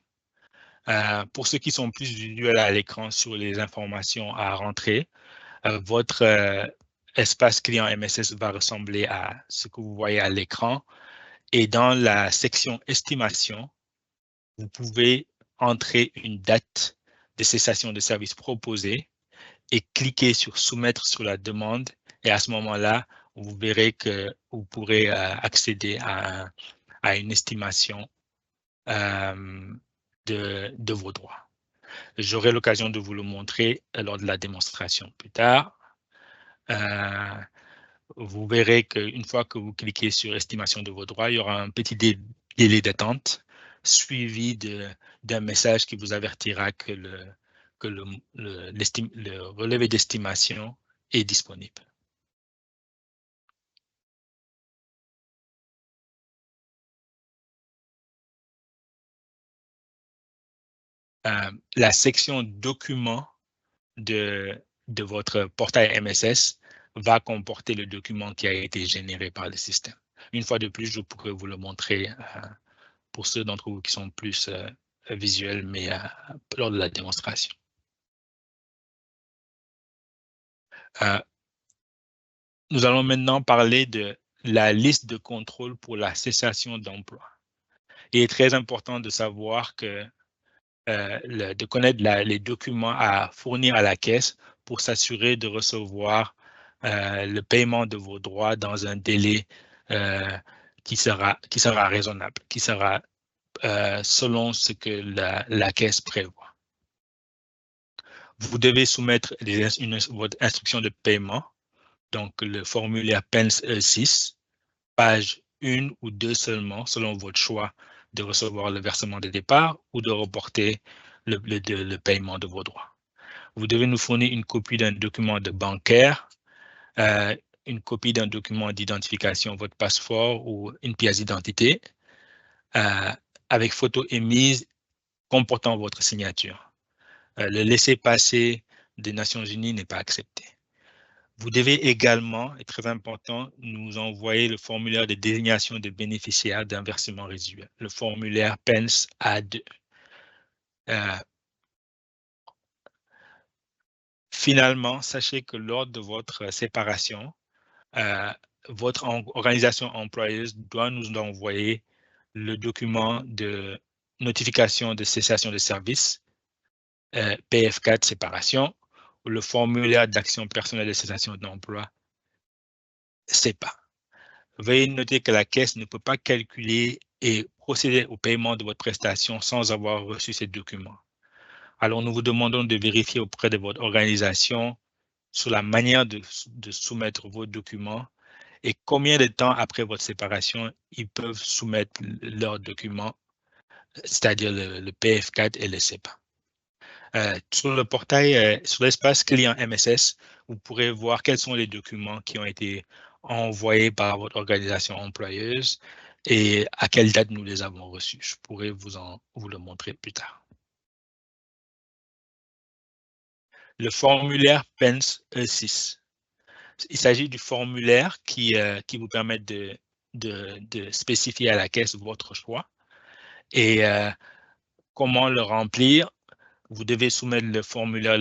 Pour ceux qui sont plus visuels à l'écran sur les informations à rentrer, votre espace client MSS va ressembler à ce que vous voyez à l'écran. Et dans la section estimation, vous pouvez entrer une date de cessation de service proposée et cliquer sur soumettre sur la demande. Et à ce moment-là, vous verrez que vous pourrez accéder à une estimation de vos droits. J'aurai l'occasion de vous le montrer lors de la démonstration plus tard. Vous verrez qu'une fois que vous cliquez sur estimation de vos droits, il y aura un petit délai d'attente suivi d'un message qui vous avertira que le relevé d'estimation est disponible. La section documents de votre portail MSS va comporter le document qui a été généré par le système. Une fois de plus, je pourrais vous le montrer pour ceux d'entre vous qui sont plus visuels, mais lors de la démonstration. Nous allons maintenant parler de la liste de contrôle pour la cessation d'emploi. Il est très important de savoir que de connaître les documents à fournir à la caisse pour s'assurer de recevoir le paiement de vos droits dans un délai qui sera raisonnable, qui sera selon ce que la caisse prévoit. Vous devez soumettre votre instruction de paiement, donc le formulaire PENS E6, page 1 ou 2 seulement, selon votre choix de recevoir le versement de départ ou de reporter le paiement de vos droits. Vous devez nous fournir une copie d'un document de bancaire, une copie d'un document d'identification, votre passeport ou une pièce d'identité, avec photo émise comportant votre signature. Le laissez-passer des Nations Unies n'est pas accepté. Vous devez également, et très important, nous envoyer le formulaire de désignation de bénéficiaires d'un versement résiduel, le formulaire PENS A2. Finalement, sachez que lors de votre séparation, votre organisation employeuse doit nous envoyer le document de notification de cessation de service, PF4 séparation, ou le formulaire d'action personnelle de cessation d'emploi, CEPA. Veuillez noter que la caisse ne peut pas calculer et procéder au paiement de votre prestation sans avoir reçu ces documents. Alors, nous vous demandons de vérifier auprès de votre organisation sur la manière de soumettre vos documents et combien de temps après votre séparation ils peuvent soumettre leurs documents, c'est-à-dire le PF4 et le CEPA. Sur le portail, sur l'espace client MSS, vous pourrez voir quels sont les documents qui ont été envoyés par votre organisation employeuse et à quelle date nous les avons reçus. Je pourrais vous le montrer plus tard. Le formulaire PENS E6. Il s'agit du formulaire qui vous permet de spécifier à la caisse votre choix et comment le remplir. Vous devez soumettre le formulaire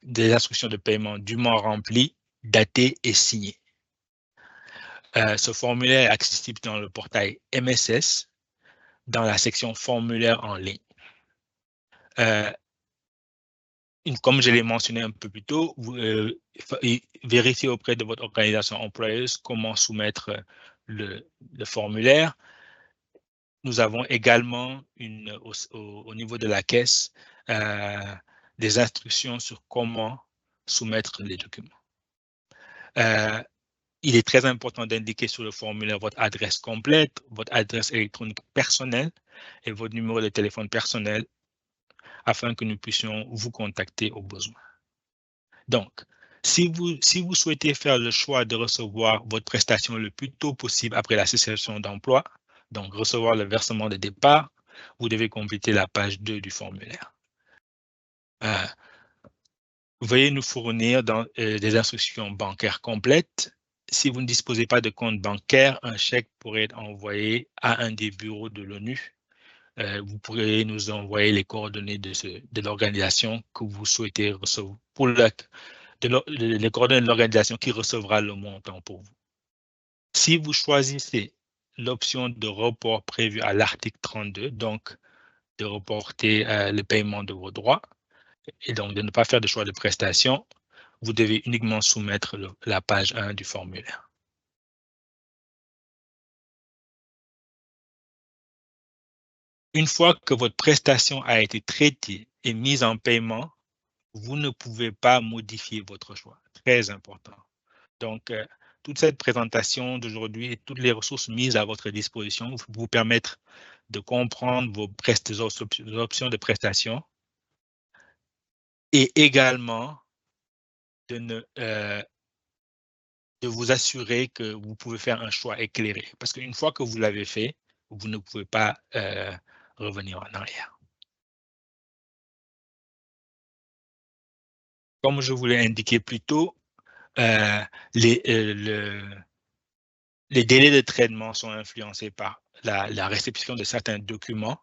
des instructions de paiement dûment rempli, daté et signé. Ce formulaire est accessible dans le portail MSS, dans la section formulaire en ligne. Comme je l'ai mentionné un peu plus tôt, vérifiez auprès de votre organisation employeuse comment soumettre le formulaire. Nous avons également au niveau de la caisse des instructions sur comment soumettre les documents. Il est très important d'indiquer sur le formulaire votre adresse complète, votre adresse électronique personnelle et votre numéro de téléphone personnel afin que nous puissions vous contacter au besoin. Donc, si vous souhaitez faire le choix de recevoir votre prestation le plus tôt possible après la cessation d'emploi, donc recevoir le versement de départ, vous devez compléter la page 2 du formulaire. Veuillez nous fournir des instructions bancaires complètes si vous ne disposez pas de compte bancaire, un chèque pourrait être envoyé à un des bureaux de l'ONU. Vous pourrez nous envoyer les coordonnées de l'organisation que vous souhaitez recevoir, les coordonnées de l'organisation qui recevra le montant pour vous. Si vous choisissez l'option de report prévue à l'article 32, donc de reporter le paiement de vos droits, et donc de ne pas faire de choix de prestation, vous devez uniquement soumettre la page 1 du formulaire. Une fois que votre prestation a été traitée et mise en paiement, vous ne pouvez pas modifier votre choix. Très important. Donc, toute cette présentation d'aujourd'hui et toutes les ressources mises à votre disposition vous permettre de comprendre vos options de prestation et également de vous assurer que vous pouvez faire un choix éclairé. Parce qu'une fois que vous l'avez fait, vous ne pouvez pas revenir en arrière. Comme je vous l'ai indiqué plus tôt, les délais de traitement sont influencés par la réception de certains documents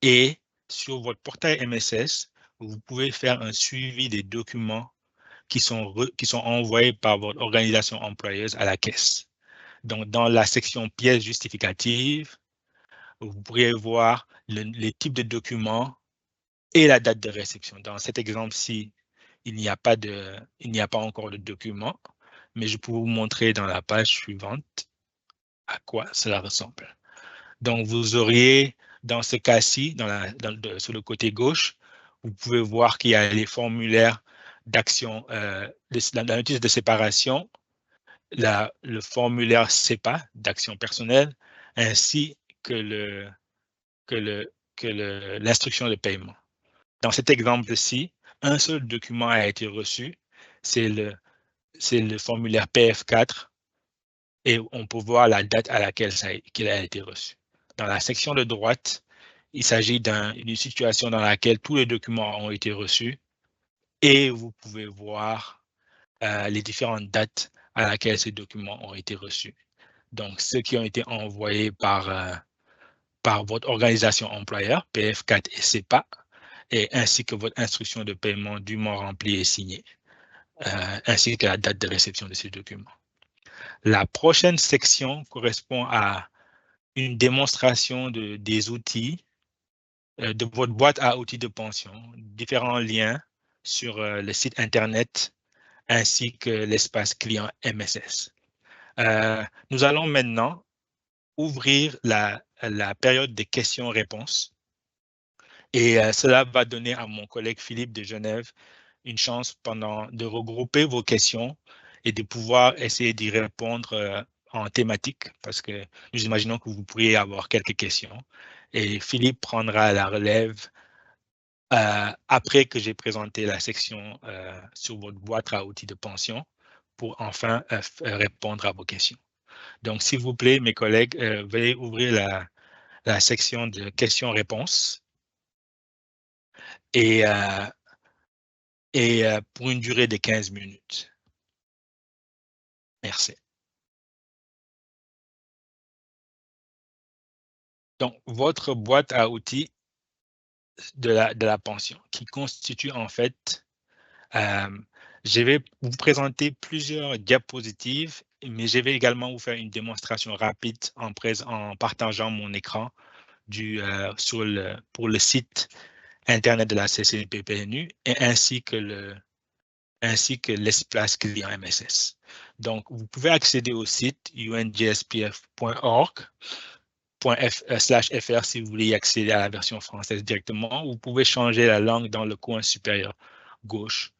et sur votre portail MSS, vous pouvez faire un suivi des documents qui sont envoyés par votre organisation employeuse à la caisse. Donc, dans la section pièces justificatives, vous pourriez voir les types de documents et la date de réception. Dans cet exemple-ci, il n'y a pas encore de document, mais je peux vous montrer dans la page suivante à quoi cela ressemble. Donc, vous auriez, dans ce cas-ci, sur le côté gauche, vous pouvez voir qu'il y a les formulaires d'action, la notice de séparation, le formulaire CEPA d'action personnelle, ainsi que l'instruction de paiement. Dans cet exemple-ci, un seul document a été reçu, c'est le formulaire PF4, et on peut voir la date à laquelle il a été reçu. Dans la section de droite, il s'agit d'une situation dans laquelle tous les documents ont été reçus et vous pouvez voir les différentes dates à laquelle ces documents ont été reçus. Donc, ceux qui ont été envoyés par votre organisation employeur, PF4 et CEPA, et ainsi que votre instruction de paiement dûment remplie et signée, ainsi que la date de réception de ces documents. La prochaine section correspond à une démonstration des outils, de votre boîte à outils de pension, différents liens sur le site Internet ainsi que l'espace client MSS. Nous allons maintenant ouvrir la période des questions-réponses et cela va donner à mon collègue Philippe de Genève une chance de regrouper vos questions et de pouvoir essayer d'y répondre en thématique, parce que nous imaginons que vous pourriez avoir quelques questions. Et Philippe prendra la relève après que j'ai présenté la section sur votre boîte à outils de pension pour enfin répondre à vos questions. Donc, s'il vous plaît, mes collègues, veuillez ouvrir la section de questions-réponses et pour une durée de 15 minutes. Merci. Donc, votre boîte à outils de la pension qui constitue en fait, je vais vous présenter plusieurs diapositives, mais je vais également vous faire une démonstration rapide en partageant mon écran pour le site Internet de la CCPPNU et ainsi que l'espace client MSS. Donc, vous pouvez accéder au site unjspf.org/fr si vous voulez y accéder à la version française directement. Vous pouvez changer la langue dans le coin supérieur gauche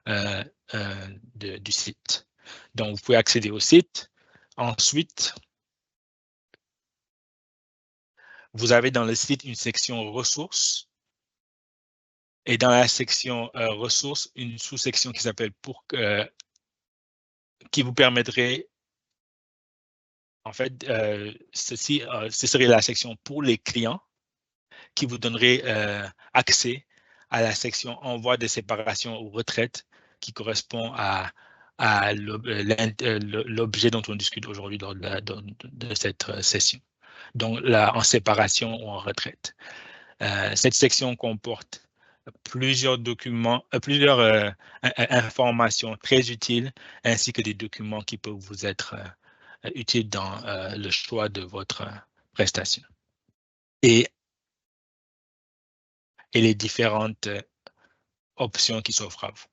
du site. Donc, vous pouvez accéder au site. Ensuite, vous avez dans le site une section ressources. Et dans la section ressources, une sous-section qui s'appelle qui vous permettrait, en fait, ce serait la section pour les clients qui vous donnerait accès à la section envoi de séparation ou retraite qui correspond à l'objet dont on discute aujourd'hui lors de cette session, donc là, en séparation ou en retraite. Cette section comporte plusieurs documents, plusieurs informations très utiles, ainsi que des documents qui peuvent vous être utiles dans le choix de votre prestation. Et les différentes options qui s'offrent à vous.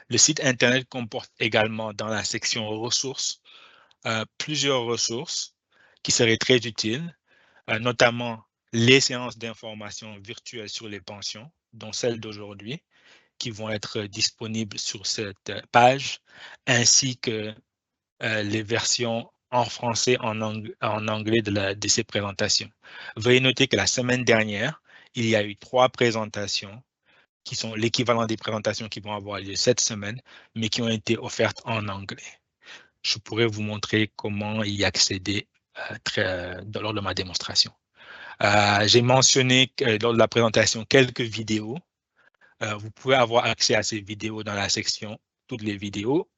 Le site Internet comporte également dans la section ressources plusieurs ressources qui seraient très utiles, notamment les séances d'information virtuelles sur les pensions, dont celle d'aujourd'hui, qui vont être disponibles sur cette page, ainsi que les versions en français, en anglais de ces présentations. Veuillez noter que la semaine dernière, il y a eu 3 présentations qui sont l'équivalent des présentations qui vont avoir lieu cette semaine, mais qui ont été offertes en anglais. Je pourrais vous montrer comment y accéder lors de ma démonstration. J'ai mentionné lors de la présentation quelques vidéos. Vous pouvez avoir accès à ces vidéos dans la section « Toutes les vidéos ».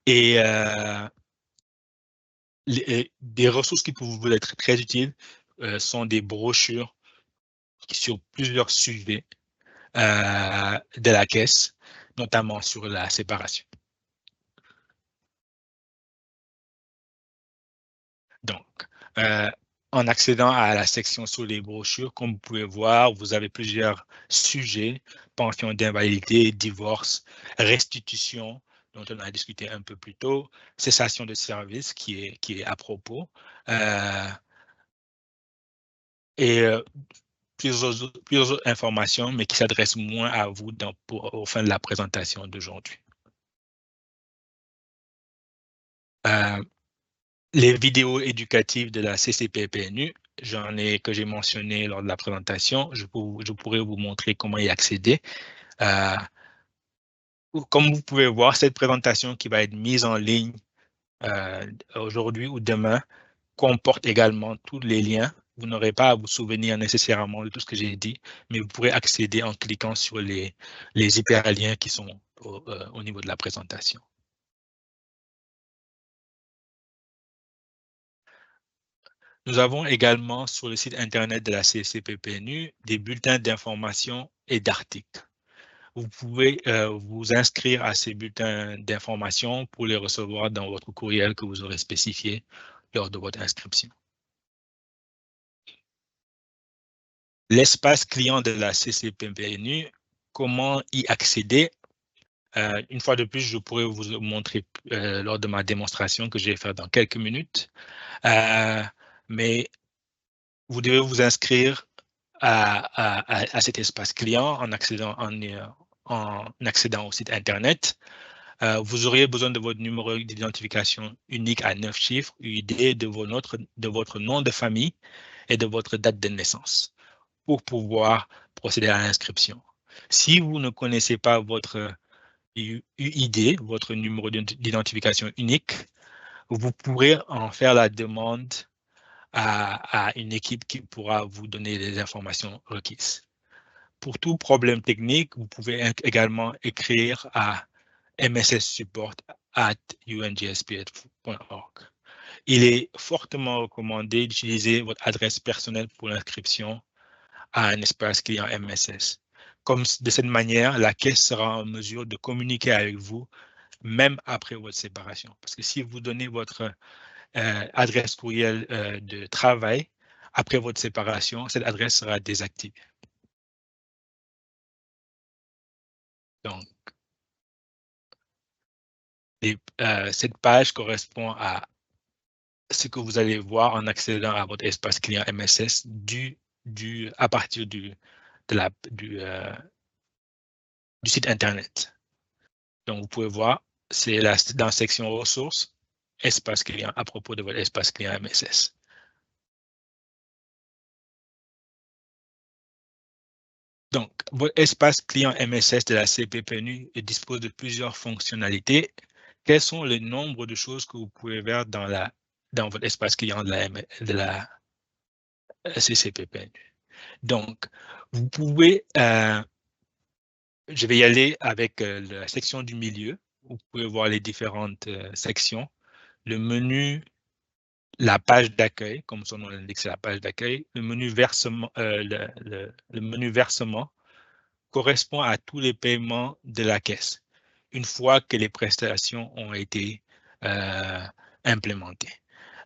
Et des ressources qui peuvent vous être très utiles sont des brochures sur plusieurs sujets de la caisse, notamment sur la séparation. Donc, en accédant à la section sur les brochures, comme vous pouvez voir, vous avez plusieurs sujets: pension d'invalidité, divorce, restitution, dont on a discuté un peu plus tôt, cessation de service, qui est à propos, et plusieurs autres informations, mais qui s'adressent moins à vous au fin de la présentation d'aujourd'hui. Les vidéos éducatives de la CCPPNU, que j'ai mentionné lors de la présentation, je pourrais vous montrer comment y accéder. Comme vous pouvez voir, cette présentation qui va être mise en ligne aujourd'hui ou demain comporte également tous les liens. Vous n'aurez pas à vous souvenir nécessairement de tout ce que j'ai dit, mais vous pourrez accéder en cliquant sur les hyperliens qui sont au niveau de la présentation. Nous avons également sur le site Internet de la CCPPNU des bulletins d'information et d'articles. Vous pouvez vous inscrire à ces bulletins d'information pour les recevoir dans votre courriel que vous aurez spécifié lors de votre inscription. L'espace client de la CCPPNU, comment y accéder? Une fois de plus, je pourrais vous montrer lors de ma démonstration que je vais faire dans quelques minutes. Mais vous devez vous inscrire à cet espace client en accédant au site Internet. Vous auriez besoin de votre numéro d'identification unique à 9 chiffres, UID, de votre nom de famille et de votre date de naissance pour pouvoir procéder à l'inscription. Si vous ne connaissez pas votre UID, votre numéro d'identification unique, vous pourrez en faire la demande à une équipe qui pourra vous donner les informations requises. Pour tout problème technique, vous pouvez également écrire à mssupport@unjspf.org. Il est fortement recommandé d'utiliser votre adresse personnelle pour l'inscription à un espace client MSS. De cette manière, la caisse sera en mesure de communiquer avec vous même après votre séparation. Parce que si vous donnez votre adresse courriel de travail, après votre séparation, cette adresse sera désactivée. Donc, cette page correspond à ce que vous allez voir en accédant à votre espace client MSS à partir du site Internet. Donc, vous pouvez voir, c'est dans la section ressources, espace client, à propos de votre espace client MSS. Donc, votre espace client MSS de la CPPNU dispose de plusieurs fonctionnalités. Quels sont le nombre de choses que vous pouvez voir dans votre espace client de la CCPPNU? Donc, vous pouvez Je vais y aller avec la section du milieu. Vous pouvez voir les différentes sections. Le menu, la page d'accueil, comme son nom l'indique, c'est la page d'accueil. Le menu versement, le menu versement correspond à tous les paiements de la caisse, une fois que les prestations ont été implémentées.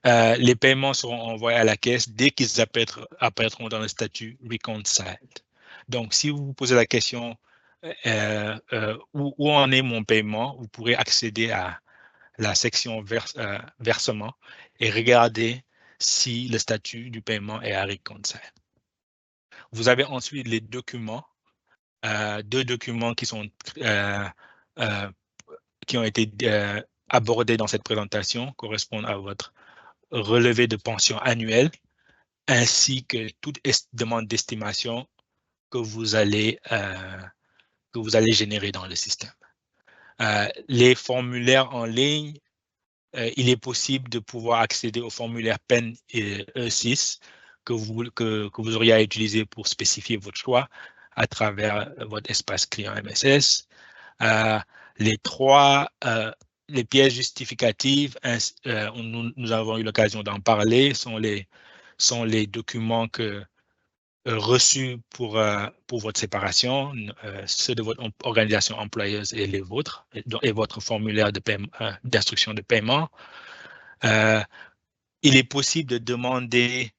Les paiements seront envoyés à la caisse dès qu'ils apparaîtront dans le statut Reconciled. Donc, si vous vous posez la question où en est mon paiement, vous pourrez accéder à la section versement et regarder si le statut du paiement est à Reconciled. Vous avez ensuite les documents, deux documents euh, euh, qui ont été abordés dans cette présentation, correspondent à votre relevé de pension annuel, ainsi que toute demande d'estimation que vous allez générer dans le système. Les formulaires en ligne, il est possible de pouvoir accéder au formulaire PEN et E6 que vous auriez à utiliser pour spécifier votre choix à travers votre espace client MSS. Les pièces justificatives, nous avons eu l'occasion d'en parler, sont les documents reçus pour votre séparation, ceux de votre organisation employeuse et les vôtres, et votre formulaire d'instruction de paiement. Il est possible de demander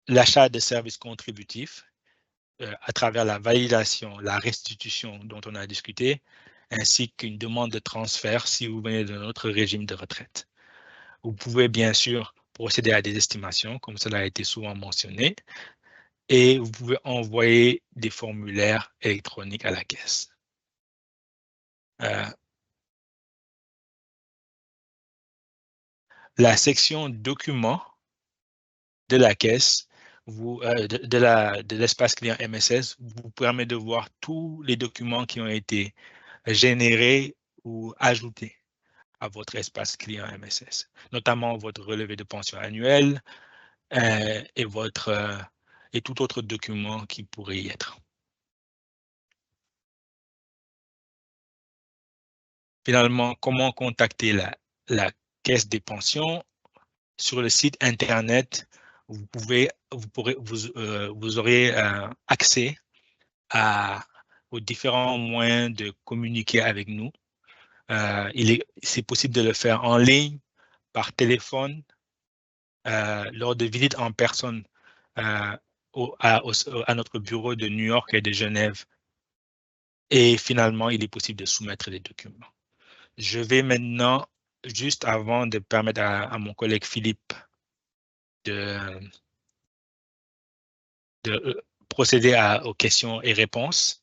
l'achat de services contributifs à travers la validation, la restitution dont on a discuté, ainsi qu'une demande de transfert si vous venez d'un autre régime de retraite. Vous pouvez bien sûr procéder à des estimations, comme cela a été souvent mentionné, et vous pouvez envoyer des formulaires électroniques à la caisse. La section documents de la caisse, de l'espace client MSS, vous permet de voir tous les documents qui ont été générés ou ajoutés à votre espace client MSS, notamment votre relevé de pension annuel et tout autre document qui pourrait y être. Finalement, comment contacter la caisse des pensions? Sur le site Internet, vous aurez accès aux différents moyens de communiquer avec nous. C'est possible de le faire en ligne, par téléphone, lors de visites en personne à notre bureau de New York et de Genève. Et finalement, il est possible de soumettre des documents. Je vais maintenant, juste avant de permettre à mon collègue Philippe de procéder aux questions et réponses,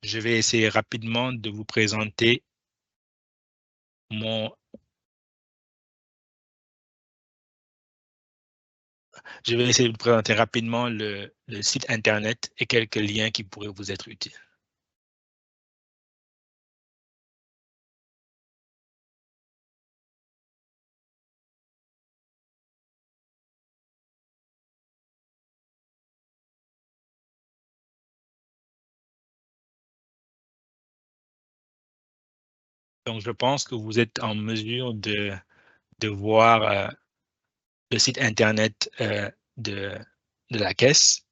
je vais essayer rapidement de vous présenter je vais essayer de vous présenter rapidement le site Internet et quelques liens qui pourraient vous être utiles. Donc, je pense que vous êtes en mesure de voir le site Internet de la caisse.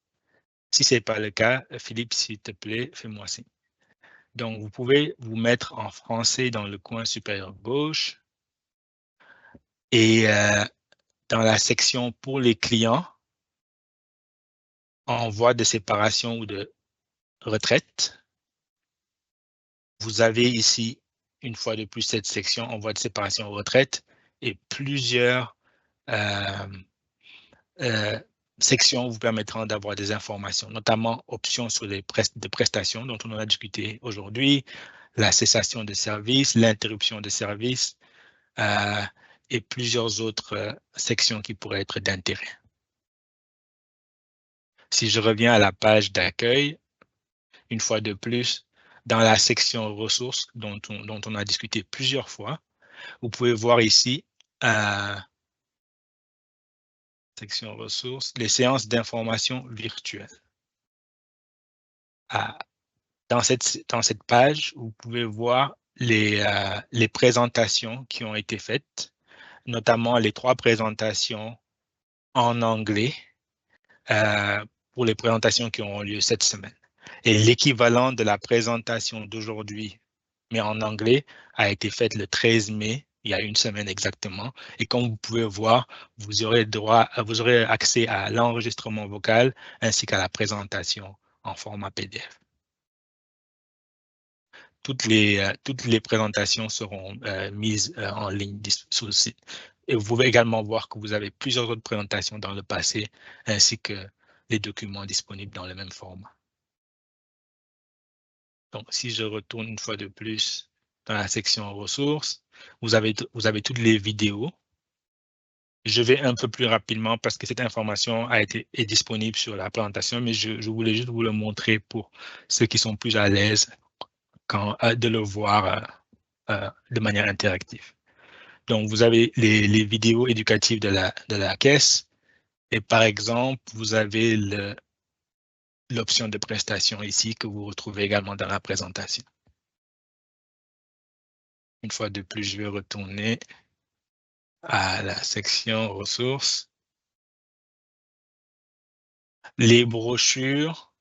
Si ce n'est pas le cas, Philippe, s'il te plaît, fais-moi signe. Donc, vous pouvez vous mettre en français dans le coin supérieur gauche et dans la section pour les clients, en voie de séparation ou de retraite, vous avez ici, une fois de plus, cette section en voie de séparation ou retraite et plusieurs sections vous permettront d'avoir des informations, notamment options sur les prestations dont on a discuté aujourd'hui, la cessation de service, l'interruption de service et plusieurs autres sections qui pourraient être d'intérêt. Si je reviens à la page d'accueil, une fois de plus, dans la section ressources dont on a discuté plusieurs fois, vous pouvez voir ici, section ressources, les séances d'information virtuelles. Dans cette page, vous pouvez voir les présentations qui ont été faites, notamment les 3 présentations en anglais pour les présentations qui auront lieu cette semaine. Et l'équivalent de la présentation d'aujourd'hui, mais en anglais, a été faite le 13 mai, il y a une semaine exactement. Et comme vous pouvez voir, vous aurez accès à l'enregistrement vocal ainsi qu'à la présentation en format PDF. Toutes les présentations seront mises en ligne sur le site. Et vous pouvez également voir que vous avez plusieurs autres présentations dans le passé, ainsi que les documents disponibles dans le même format. Donc, si je retourne une fois de plus dans la section ressources, vous avez toutes les vidéos. Je vais un peu plus rapidement parce que cette information est disponible sur la présentation, mais je voulais juste vous le montrer pour ceux qui sont plus à l'aise de le voir de manière interactive. Donc, vous avez les vidéos éducatives de la caisse et par exemple, vous avez l'option de prestation ici que vous retrouvez également dans la présentation. Une fois de plus, je vais retourner à la section ressources. Les brochures,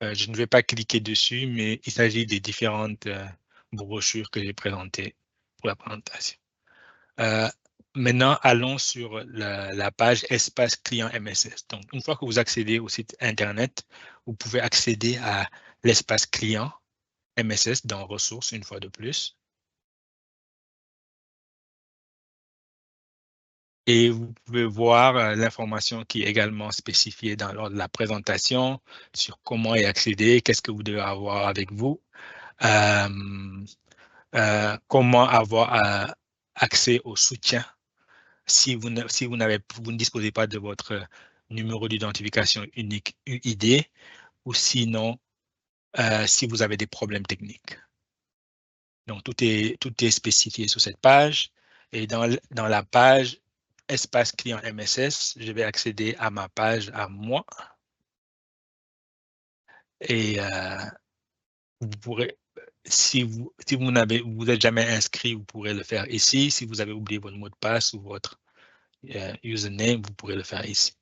je ne vais pas cliquer dessus, mais il s'agit des différentes brochures que j'ai présentées pour la présentation. Maintenant, allons sur la page Espace client MSS. Donc, une fois que vous accédez au site Internet, vous pouvez accéder à l'espace client MSS dans Ressources une fois de plus. Et vous pouvez voir l'information qui est également spécifiée lors de la présentation sur comment y accéder, qu'est-ce que vous devez avoir avec vous, comment avoir accès au soutien si vous ne disposez pas de votre numéro d'identification unique UID ou sinon si vous avez des problèmes techniques. Donc, tout est spécifié sur cette page. Et dans la page Espace client MSS, je vais accéder à ma page à moi. Et vous pourrez, si vous n'êtes jamais inscrit, vous pourrez le faire ici. Si vous avez oublié votre mot de passe ou votre username, vous pourrez le faire ici.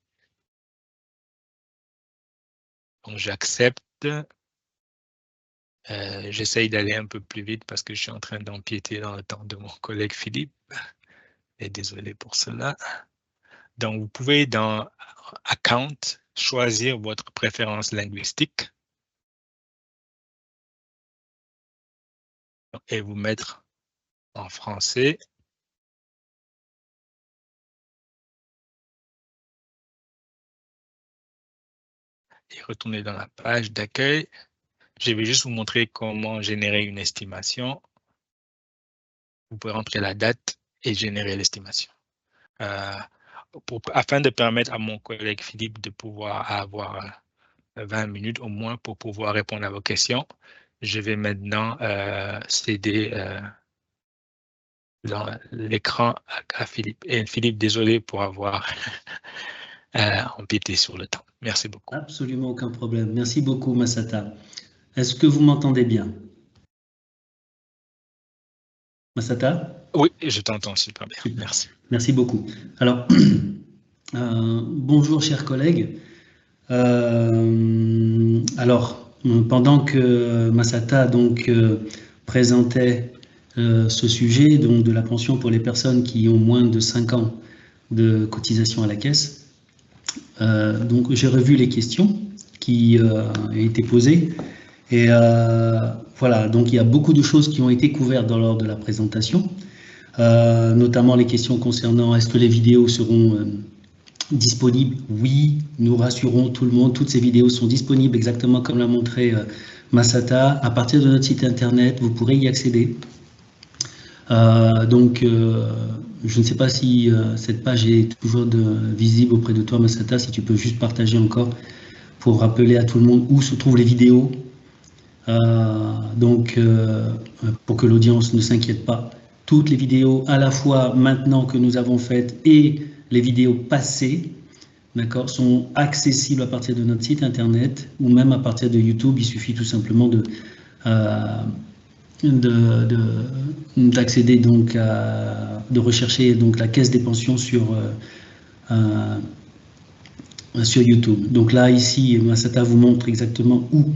Donc, j'accepte. J'essaye d'aller un peu plus vite parce que je suis en train d'empiéter dans le temps de mon collègue Philippe. Et désolé pour cela. Donc, vous pouvez dans Account choisir votre préférence linguistique et vous mettre en français. Et retourner dans la page d'accueil. Je vais juste vous montrer comment générer une estimation. Vous pouvez rentrer la date et générer l'estimation. Afin de permettre à mon collègue Philippe de pouvoir avoir 20 minutes au moins pour pouvoir répondre à vos questions, je vais maintenant céder dans l'écran à Philippe. Et Philippe, désolé pour avoir empiété sur le temps. Merci beaucoup. Absolument aucun problème. Merci beaucoup, Massata. Est-ce que vous m'entendez bien? Massata? Oui, je t'entends super bien. Super. Merci. Merci beaucoup. Alors, bonjour, chers collègues. Alors, pendant que Massata donc, présentait ce sujet donc, de la pension pour les personnes qui ont moins de 5 ans de cotisation à la caisse, donc j'ai revu les questions qui ont été posées et voilà, donc il y a beaucoup de choses qui ont été couvertes lors de la présentation, notamment les questions concernant est-ce que les vidéos seront disponibles? Oui, nous rassurons tout le monde, toutes ces vidéos sont disponibles exactement comme l'a montré Massata. À partir de notre site internet, vous pourrez y accéder. Donc, je ne sais pas si cette page est toujours visible auprès de toi, Massata, si tu peux juste partager encore pour rappeler à tout le monde où se trouvent les vidéos. Donc, pour que l'audience ne s'inquiète pas, toutes les vidéos à la fois maintenant que nous avons faites et les vidéos passées d'accord, sont accessibles à partir de notre site internet ou même à partir de YouTube. Il suffit tout simplement d'accéder donc de rechercher donc la caisse des pensions sur YouTube. Donc là, ici, Massata vous montre exactement où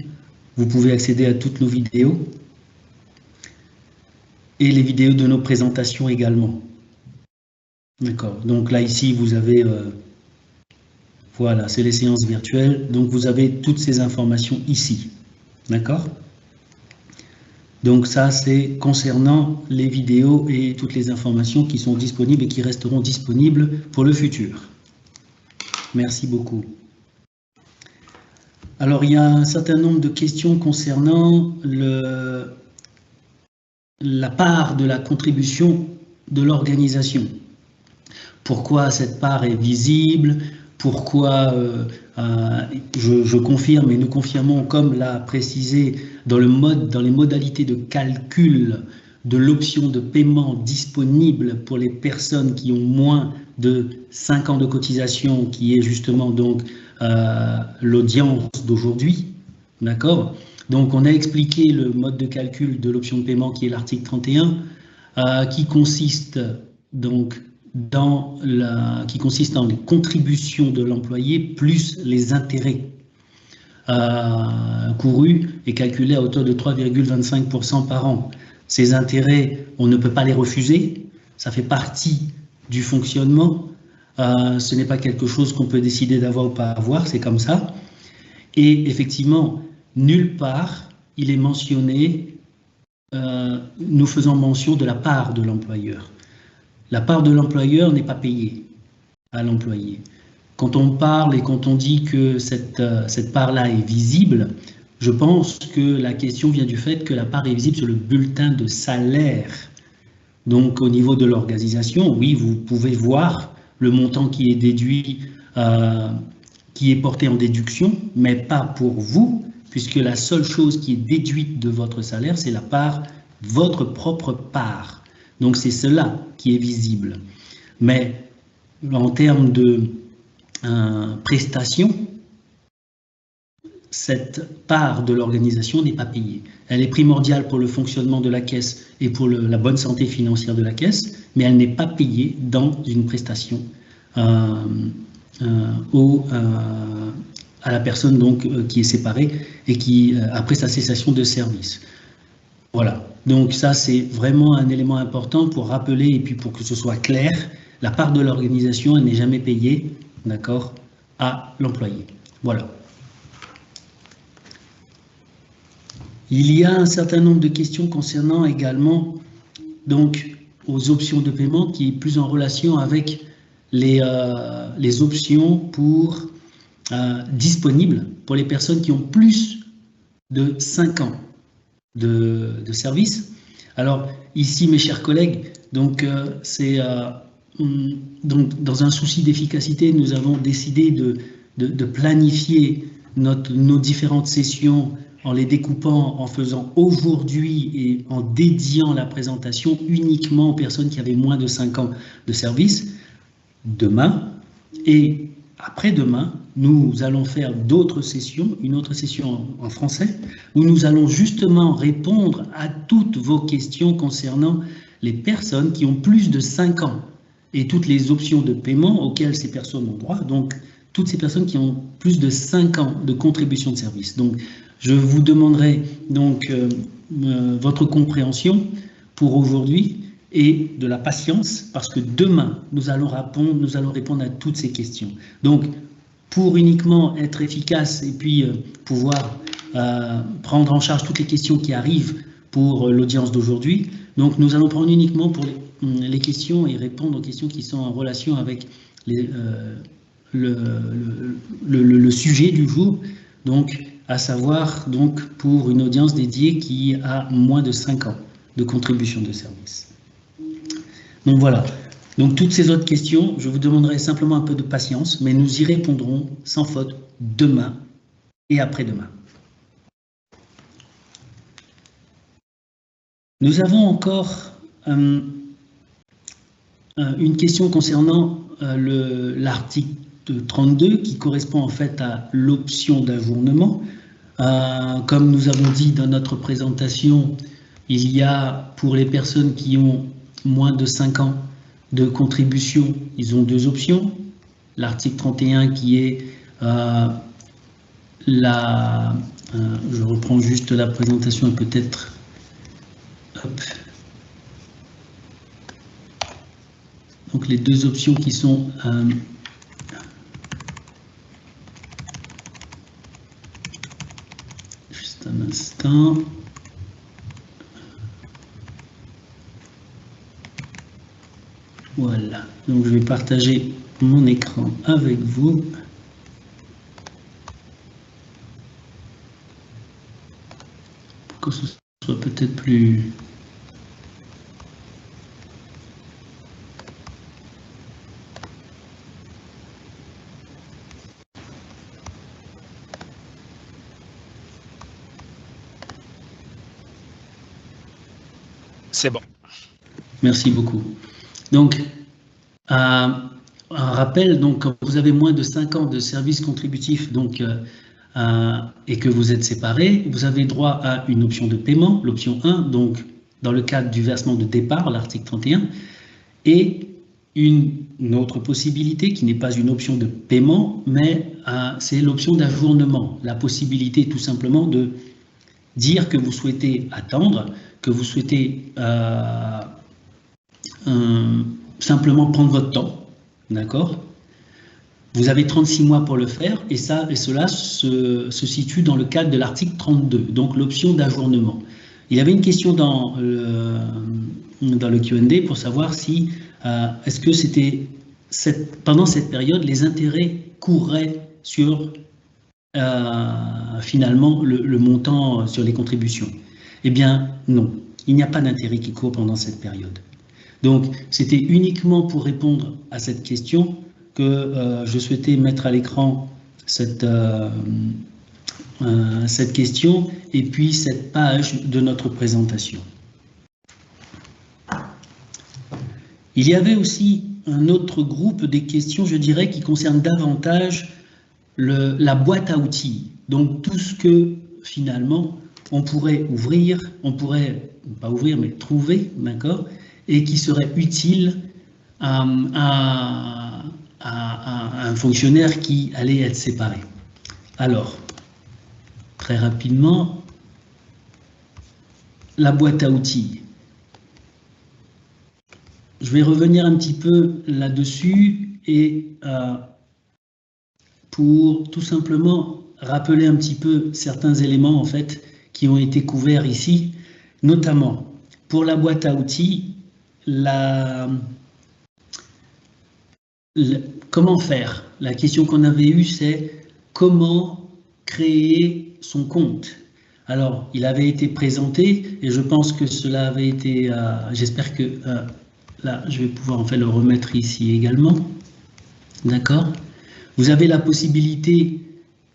vous pouvez accéder à toutes nos vidéos et les vidéos de nos présentations également. D'accord. Donc là, ici, vous avez, voilà, c'est les séances virtuelles. Donc vous avez toutes ces informations ici. D'accord? Donc ça, c'est concernant les vidéos et toutes les informations qui sont disponibles et qui resteront disponibles pour le futur. Merci beaucoup. Alors, il y a un certain nombre de questions concernant la part de la contribution de l'organisation. Pourquoi cette part est visible? Pourquoi, je confirme et nous confirmons, comme l'a précisé dans les modalités de calcul de l'option de paiement disponible pour les personnes qui ont moins de 5 ans de cotisation, qui est justement donc l'audience d'aujourd'hui, d'accord? Donc on a expliqué le mode de calcul de l'option de paiement qui est l'article 31, qui consiste donc dans la contribution de l'employé plus les intérêts courus et calculés à hauteur de 3,25% par an. Ces intérêts, on ne peut pas les refuser, ça fait partie du fonctionnement, ce n'est pas quelque chose qu'on peut décider d'avoir ou pas avoir, c'est comme ça. Et effectivement, nulle part, il est mentionné, nous faisons mention de la part de l'employeur. La part de l'employeur n'est pas payée à l'employé. Quand on parle et quand on dit que cette part-là est visible, je pense que la question vient du fait que la part est visible sur le bulletin de salaire. Donc au niveau de l'organisation, oui, vous pouvez voir le montant qui est déduit, qui est porté en déduction, mais pas pour vous, puisque la seule chose qui est déduite de votre salaire, c'est la part, votre propre part. Donc c'est cela qui est visible. Mais en termes de prestations, cette part de l'organisation n'est pas payée. Elle est primordiale pour le fonctionnement de la caisse et pour la bonne santé financière de la caisse, mais elle n'est pas payée dans une prestation à la personne donc, qui est séparée et qui, après sa cessation de service. Voilà, donc ça c'est vraiment un élément important pour rappeler et puis pour que ce soit clair, la part de l'organisation, elle n'est jamais payée, d'accord, à l'employé. Voilà. Il y a un certain nombre de questions concernant également donc aux options de paiement qui est plus en relation avec les options pour disponibles pour les personnes qui ont plus de 5 ans de service. Alors ici, mes chers collègues, donc donc dans un souci d'efficacité, nous avons décidé de planifier nos différentes sessions en les découpant, en faisant aujourd'hui et en dédiant la présentation uniquement aux personnes qui avaient moins de 5 ans de service. Demain et après-demain, nous allons faire d'autres sessions, une autre session en français, où nous allons justement répondre à toutes vos questions concernant les personnes qui ont plus de 5 ans et toutes les options de paiement auxquelles ces personnes ont droit, donc toutes ces personnes qui ont plus de 5 ans de contribution de service. Donc, je vous demanderai donc votre compréhension pour aujourd'hui et de la patience, parce que demain, nous allons répondre à toutes ces questions. Donc, pour uniquement être efficace et puis pouvoir prendre en charge toutes les questions qui arrivent pour l'audience d'aujourd'hui, donc nous allons prendre uniquement pour les questions et répondre aux questions qui sont en relation avec le sujet du jour, donc à savoir donc pour une audience dédiée qui a moins de 5 ans de contribution de service. Donc voilà, donc toutes ces autres questions, je vous demanderai simplement un peu de patience, mais nous y répondrons sans faute demain et après-demain. Nous avons encore une question concernant l'article 32 qui correspond en fait à l'option d'ajournement. Comme nous avons dit dans notre présentation, il y a pour les personnes qui ont moins de 5 ans de contribution, ils ont deux options. L'article 31 qui est je reprends juste la présentation peut-être. Donc les deux options qui sont juste un instant. Voilà, donc je vais partager mon écran avec vous. Pour que ce soit peut-être plus... C'est bon. Merci beaucoup. Donc, un rappel, donc, quand vous avez moins de 5 ans de service contributif donc, et que vous êtes séparés, vous avez droit à une option de paiement, l'option 1, donc dans le cadre du versement de départ, l'article 31, et une autre possibilité qui n'est pas une option de paiement, mais c'est l'option d'ajournement, la possibilité tout simplement de dire que vous souhaitez attendre, que vous souhaitez simplement prendre votre temps, d'accord? Vous avez 36 mois pour le faire, et cela se situe dans le cadre de l'article 32, donc l'option d'ajournement. Il y avait une question dans le Q&A pour savoir si, est-ce que c'était, pendant cette période, les intérêts courraient sur, finalement, le montant sur les contributions. Eh bien, non, il n'y a pas d'intérêt qui court pendant cette période. Donc, c'était uniquement pour répondre à cette question que je souhaitais mettre à l'écran cette question et puis cette page de notre présentation. Il y avait aussi un autre groupe des questions, je dirais, qui concerne davantage la boîte à outils. Donc, tout ce que, finalement, on pourrait ouvrir, on pourrait, pas ouvrir, mais trouver, d'accord, et qui serait utile à un fonctionnaire qui allait être séparé. Alors, très rapidement, la boîte à outils. Je vais revenir un petit peu là-dessus et pour tout simplement rappeler un petit peu certains éléments en fait qui ont été couverts ici, notamment pour la boîte à outils, comment faire? La question qu'on avait eue, c'est comment créer son compte. Alors, il avait été présenté et je pense que cela avait été, j'espère que là, je vais pouvoir en fait le remettre ici également. D'accord? Vous avez la possibilité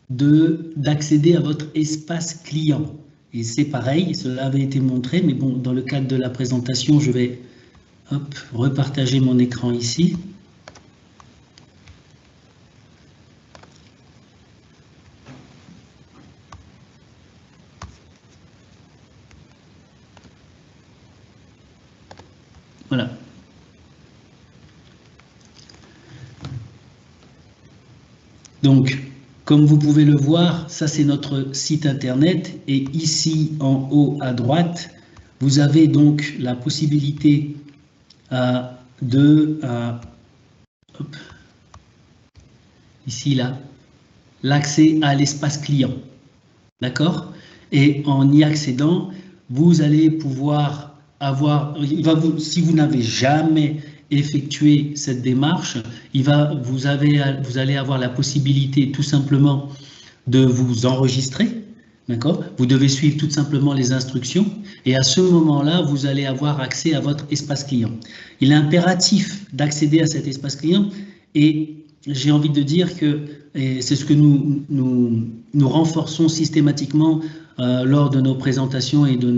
d'accéder à votre espace client. Et c'est pareil, cela avait été montré, mais bon, dans le cadre de la présentation, je vais repartager mon écran ici. Voilà. Donc, comme vous pouvez le voir, ça c'est notre site internet et ici en haut à droite, vous avez donc la possibilité ici là, l'accès à l'espace client, d'accord? Et en y accédant, vous allez pouvoir avoir, si vous n'avez jamais effectué cette démarche, vous allez avoir la possibilité tout simplement de vous enregistrer, d'accord? Vous devez suivre tout simplement les instructions et à ce moment-là, vous allez avoir accès à votre espace client. Il est impératif d'accéder à cet espace client et j'ai envie de dire que, et c'est ce que nous renforçons systématiquement lors de nos présentations et de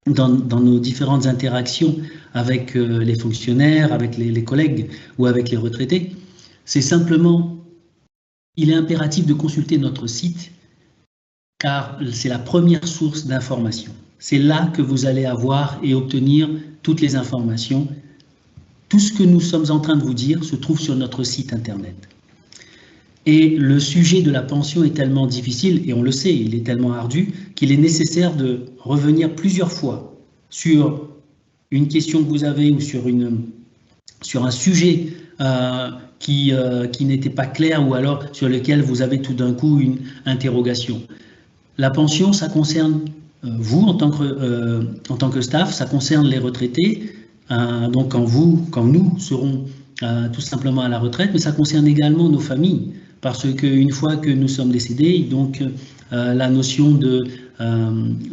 dans nos différentes interactions avec les fonctionnaires, avec les collègues ou avec les retraités, c'est simplement, il est impératif de consulter notre site car c'est la première source d'information. C'est là que vous allez avoir et obtenir toutes les informations. Tout ce que nous sommes en train de vous dire se trouve sur notre site internet. Et le sujet de la pension est tellement difficile, et on le sait, il est tellement ardu, qu'il est nécessaire de revenir plusieurs fois sur une question que vous avez ou sur un sujet qui n'était pas clair ou alors sur lequel vous avez tout d'un coup une interrogation. La pension, ça concerne vous en tant que staff, ça concerne les retraités, donc quand nous serons tout simplement à la retraite, mais ça concerne également nos familles, parce qu'une fois que nous sommes décédés, donc la notion de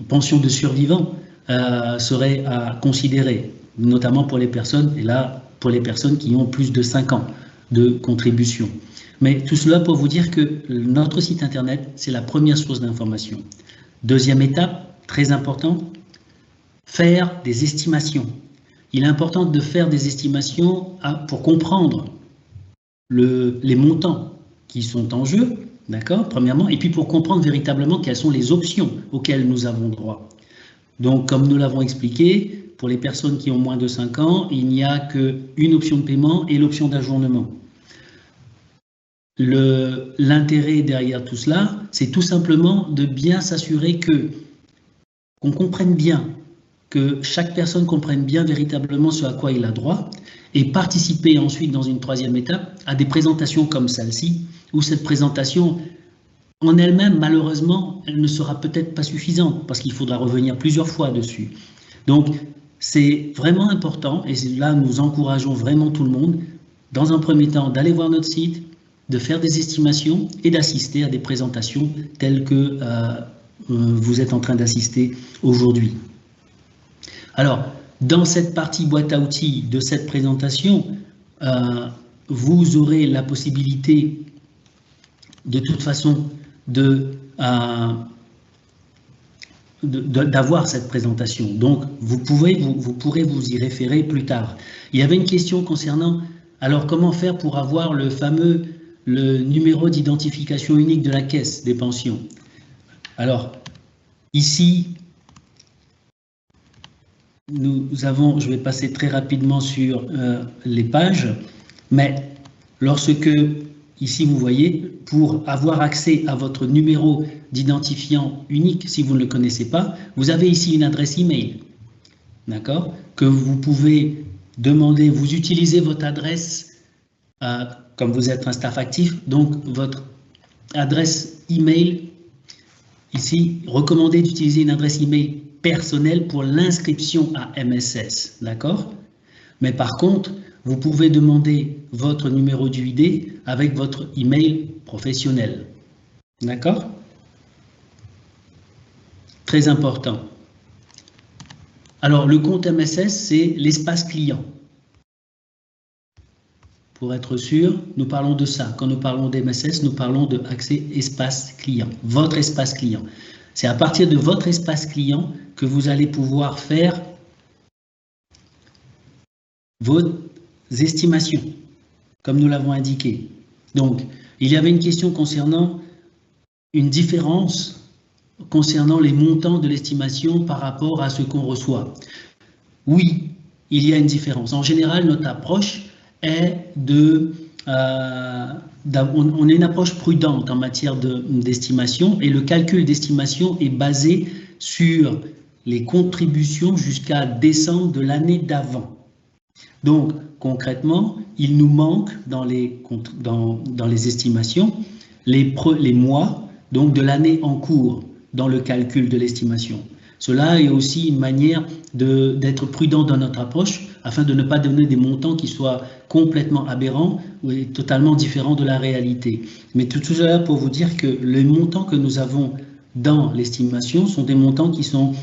pension de survivant serait à considérer, notamment pour les personnes, et là pour les personnes qui ont plus de 5 ans de contribution. Mais tout cela pour vous dire que notre site internet, c'est la première source d'information. Deuxième étape, très importante, faire des estimations. Il est important de faire des estimations pour comprendre les montants qui sont en jeu, d'accord, premièrement, et puis pour comprendre véritablement quelles sont les options auxquelles nous avons droit. Donc, comme nous l'avons expliqué, pour les personnes qui ont moins de 5 ans, il n'y a qu'une option de paiement et l'option d'ajournement. L'intérêt derrière tout cela, c'est tout simplement de bien s'assurer qu'on comprenne bien, que chaque personne comprenne bien véritablement ce à quoi il a droit, et participer ensuite dans une troisième étape à des présentations comme celle-ci, où cette présentation en elle-même, malheureusement, elle ne sera peut-être pas suffisante, parce qu'il faudra revenir plusieurs fois dessus. Donc, c'est vraiment important, et là, nous encourageons vraiment tout le monde, dans un premier temps, d'aller voir notre site, de faire des estimations et d'assister à des présentations telles que vous êtes en train d'assister aujourd'hui. Alors, dans cette partie boîte à outils de cette présentation, vous aurez la possibilité, de toute façon, d'avoir cette présentation. Donc, vous pourrez vous y référer plus tard. Il y avait une question concernant, alors comment faire pour avoir le numéro d'identification unique de la caisse des pensions? Alors, ici, nous avons, je vais passer très rapidement sur les pages, mais lorsque, ici vous voyez, pour avoir accès à votre numéro d'identifiant unique, si vous ne le connaissez pas, vous avez ici une adresse email, d'accord, que vous pouvez demander, vous utilisez votre adresse, comme vous êtes un staff actif, donc votre adresse email, ici, recommandé d'utiliser une adresse email personnelle pour l'inscription à MSS, d'accord? Mais par contre, vous pouvez demander votre numéro d'UID avec votre email professionnel, d'accord? Très important. Alors, le compte MSS, c'est l'espace client. Pour être sûr, nous parlons de ça. Quand nous parlons d'MSS, nous parlons de accès espace client, votre espace client. C'est à partir de votre espace client que vous allez pouvoir faire vos estimations, comme nous l'avons indiqué. Donc, il y avait une question concernant une différence concernant les montants de l'estimation par rapport à ce qu'on reçoit. Oui, il y a une différence. En général, notre approche est on a une approche prudente en matière d'estimation et le calcul d'estimation est basé sur les contributions jusqu'à décembre de l'année d'avant. Donc, concrètement, il nous manque dans les estimations les mois donc de l'année en cours dans le calcul de l'estimation. Cela est aussi une manière d'être prudent dans notre approche afin de ne pas donner des montants qui soient complètement aberrants ou totalement différents de la réalité. Mais tout cela pour vous dire que les montants que nous avons dans l'estimation sont des montants qui sont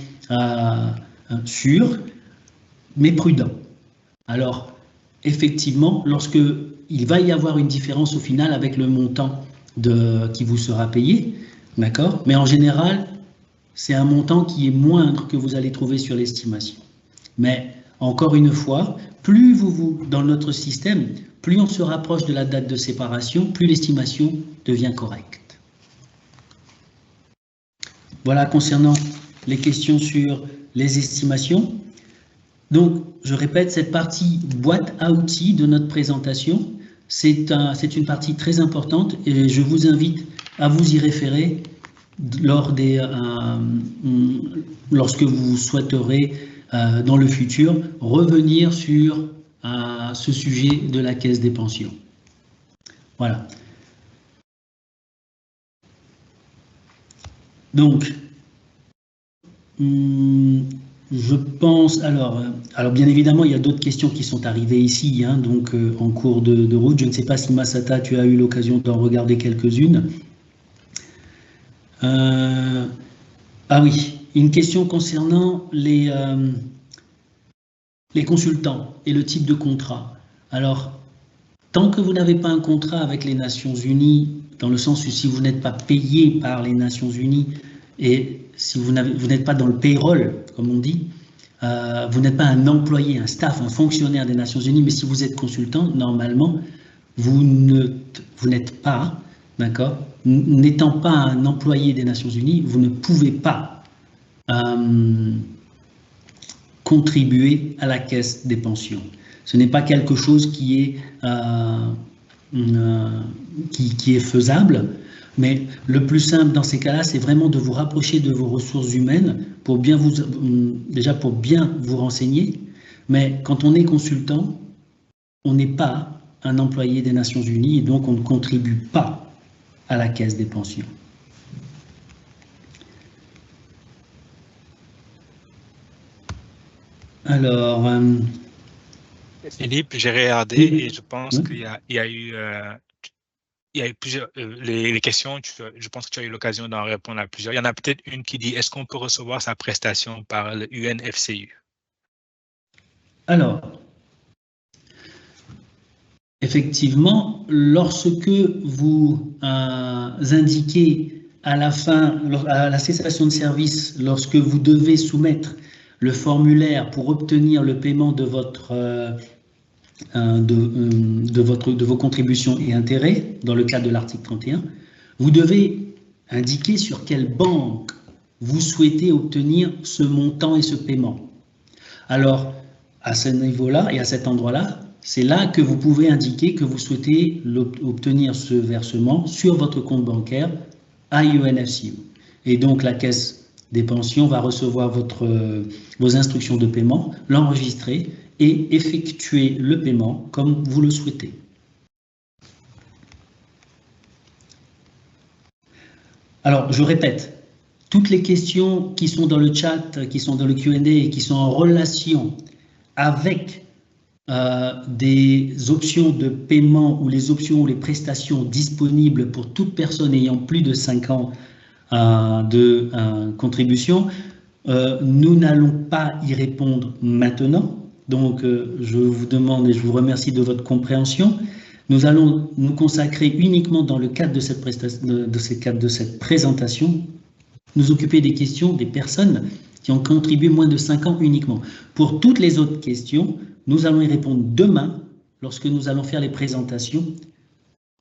sûrs, mais prudents. Alors, effectivement, lorsque il va y avoir une différence au final avec le montant qui vous sera payé, d'accord? Mais en général, c'est un montant qui est moindre que vous allez trouver sur l'estimation. Mais Encore une fois, plus dans notre système, plus on se rapproche de la date de séparation, plus l'estimation devient correcte. Voilà concernant les questions sur les estimations. Donc, je répète, cette partie boîte à outils de notre présentation, c'est une partie très importante et je vous invite à vous y référer lorsque vous souhaiterez dans le futur revenir sur ce sujet de la caisse des pensions. Voilà. Donc, je pense, alors bien évidemment, il y a d'autres questions qui sont arrivées ici, hein, donc en cours de route. Je ne sais pas si Massata, tu as eu l'occasion d'en regarder quelques-unes. Ah oui, une question concernant les consultants et le type de contrat. Alors, tant que vous n'avez pas un contrat avec les Nations Unies, dans le sens où si vous n'êtes pas payé par les Nations Unies et si vous n'êtes pas dans le payroll, comme on dit, vous n'êtes pas un employé, un staff, un fonctionnaire des Nations Unies, mais si vous êtes consultant, normalement, vous n'êtes pas, d'accord, n'étant pas un employé des Nations Unies, vous ne pouvez pas contribuer à la caisse des pensions. Ce n'est pas quelque chose qui est faisable, mais le plus simple dans ces cas-là, c'est vraiment de vous rapprocher de vos ressources humaines pour bien déjà pour bien vous renseigner. Mais quand on est consultant, on n'est pas un employé des Nations Unies et donc on ne contribue pas à la caisse des pensions. Alors, Philippe, j'ai regardé et je pense qu'il y a eu plusieurs les questions. Je pense que tu as eu l'occasion d'en répondre à plusieurs. Il y en a peut-être une qui dit: est-ce qu'on peut recevoir sa prestation par le UNFCU? Alors, effectivement, lorsque vous indiquez à la fin, à la cessation de service, lorsque vous devez soumettre le formulaire pour obtenir le paiement de vos contributions et intérêts, dans le cadre de l'article 31, vous devez indiquer sur quelle banque vous souhaitez obtenir ce montant et ce paiement. Alors, à ce niveau-là et à cet endroit-là, c'est là que vous pouvez indiquer que vous souhaitez obtenir ce versement sur votre compte bancaire à UNFCU. Et donc, la caisse des pensions va recevoir vos instructions de paiement, l'enregistrer et effectuer le paiement comme vous le souhaitez. Alors, je répète, toutes les questions qui sont dans le chat, qui sont dans le Q&A et qui sont en relation avec des options de paiement ou les options ou les prestations disponibles pour toute personne ayant plus de 5 ans de contribution, nous n'allons pas y répondre maintenant. Donc, je vous demande et je vous remercie de votre compréhension. Nous allons nous consacrer uniquement dans le cadre de cette présentation, nous occuper des questions des personnes qui ont contribué moins de 5 ans uniquement. Pour toutes les autres questions, nous allons y répondre demain lorsque nous allons faire les présentations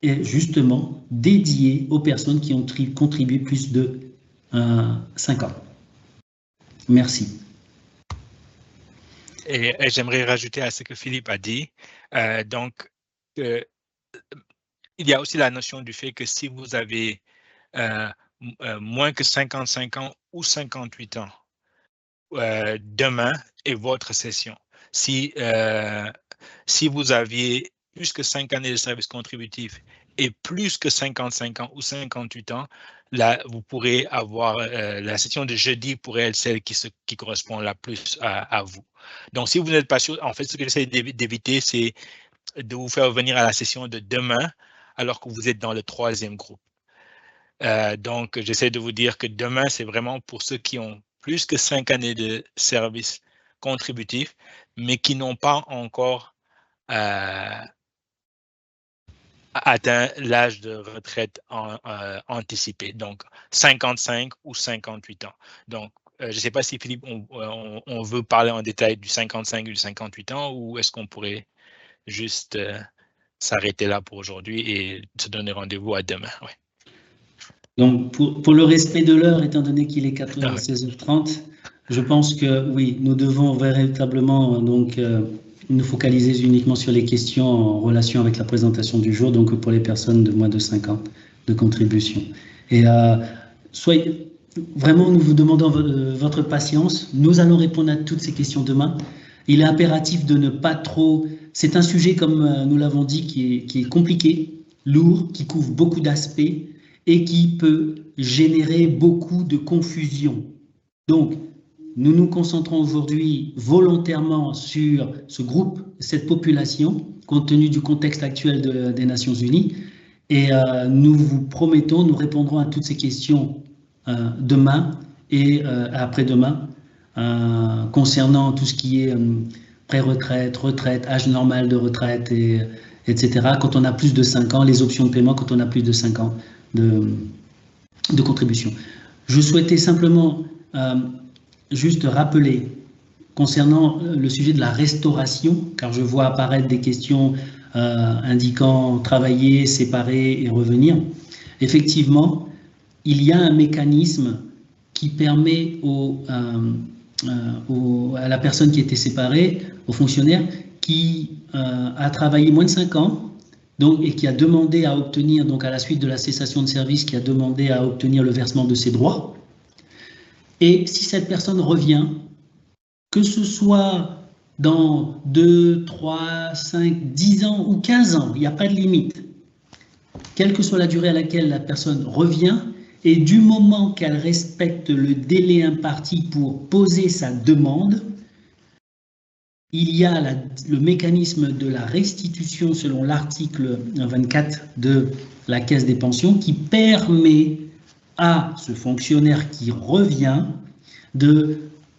et justement dédiées aux personnes qui ont contribué plus de 5 ans. Merci. Et j'aimerais rajouter à ce que Philippe a dit. Il y a aussi la notion du fait que si vous avez moins que 55 ans ou 58 ans, demain est votre session. Si vous aviez plus que 5 années de service contributif et plus que 55 ans ou 58 ans, là, vous pourrez avoir la session de jeudi pourrait être celle qui correspond la plus à vous. Donc, si vous n'êtes pas sûr, en fait, ce que j'essaie d'éviter, c'est de vous faire venir à la session de demain alors que vous êtes dans le 3e groupe. Donc, j'essaie de vous dire que demain, c'est vraiment pour ceux qui ont plus que 5 années de service contributif, mais qui n'ont pas encore atteint l'âge de retraite anticipé, donc 55 ou 58 ans. Donc, je ne sais pas si Philippe, on veut parler en détail du 55 ou du 58 ans, ou est-ce qu'on pourrait juste s'arrêter là pour aujourd'hui et se donner rendez-vous à demain. Ouais. Donc, pour le respect de l'heure, étant donné qu'il est 16h30, je pense que oui, nous devons véritablement donc nous focaliser uniquement sur les questions en relation avec la présentation du jour, donc pour les personnes de moins de 5 ans de contribution. Et vraiment, nous vous demandons votre patience. Nous allons répondre à toutes ces questions demain. Il est impératif de ne pas trop... C'est un sujet, comme nous l'avons dit, qui est compliqué, lourd, qui couvre beaucoup d'aspects et qui peut générer beaucoup de confusion. Donc, nous nous concentrons aujourd'hui volontairement sur ce groupe, cette population, compte tenu du contexte actuel des Nations Unies. Et nous vous promettons, nous répondrons à toutes ces questions demain et après-demain, concernant tout ce qui est pré-retraite, retraite, âge normal de retraite, etc. Quand on a plus de 5 ans, les options de paiement quand on a plus de 5 ans de contribution. Je souhaitais simplement juste rappeler concernant le sujet de la restauration, car je vois apparaître des questions indiquant travailler, séparer et revenir. Effectivement, il y a un mécanisme qui permet à la personne qui était séparée, au fonctionnaire, qui a travaillé moins de 5 ans, donc, et qui a demandé à obtenir, donc à la suite de la cessation de service, qui a demandé à obtenir le versement de ses droits. Et si cette personne revient, que ce soit dans 2, 3, 5, 10 ans ou 15 ans, il n'y a pas de limite. Quelle que soit la durée à laquelle la personne revient, et du moment qu'elle respecte le délai imparti pour poser sa demande, il y a le mécanisme de la restitution selon l'article 24 de la Caisse des pensions qui permet à ce fonctionnaire qui revient de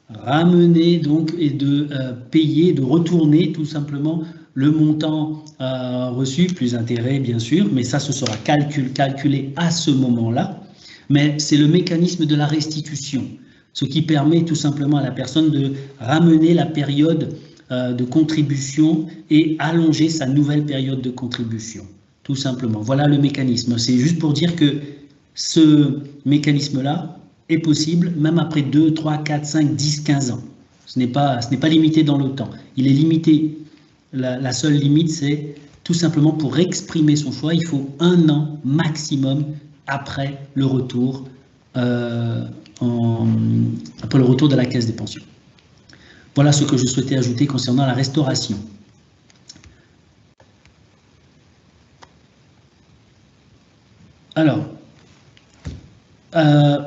ramener donc et de payer, de retourner tout simplement le montant reçu, plus intérêt bien sûr, mais ça ce sera calculé à ce moment-là. Mais c'est le mécanisme de la restitution, ce qui permet tout simplement à la personne de ramener la période de contribution et allonger sa nouvelle période de contribution, tout simplement. Voilà le mécanisme. C'est juste pour dire que ce mécanisme-là est possible même après 2, 3, 4, 5, 10, 15 ans. Ce n'est pas limité dans le temps. Il est limité, la seule limite, c'est tout simplement pour exprimer son choix, il faut 1 an maximum après le retour, après le retour de la Caisse des pensions. Voilà ce que je souhaitais ajouter concernant la restauration. Alors,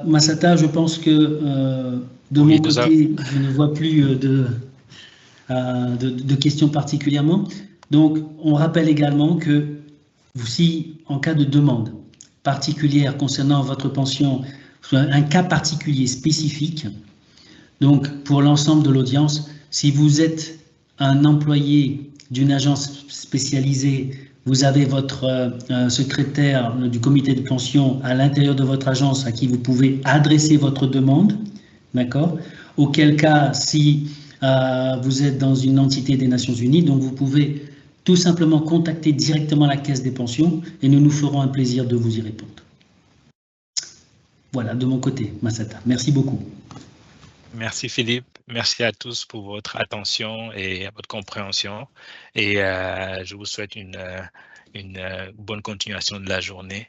Massata, je pense que de mon côté, je ne vois plus de questions particulièrement. Donc, on rappelle également que si, en cas de demande particulière concernant votre pension, un cas particulier spécifique, donc pour l'ensemble de l'audience, si vous êtes un employé d'une agence spécialisée, vous avez votre secrétaire du comité de pension à l'intérieur de votre agence à qui vous pouvez adresser votre demande, d'accord? Auquel cas, si vous êtes dans une entité des Nations Unies, donc vous pouvez tout simplement contacter directement la Caisse des pensions et nous nous ferons un plaisir de vous y répondre. Voilà, de mon côté, Massata. Merci beaucoup. Merci Philippe, merci à tous pour votre attention et votre compréhension et je vous souhaite une bonne continuation de la journée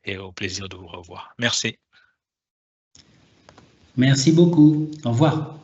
et au plaisir de vous revoir. Merci. Merci beaucoup. Au revoir.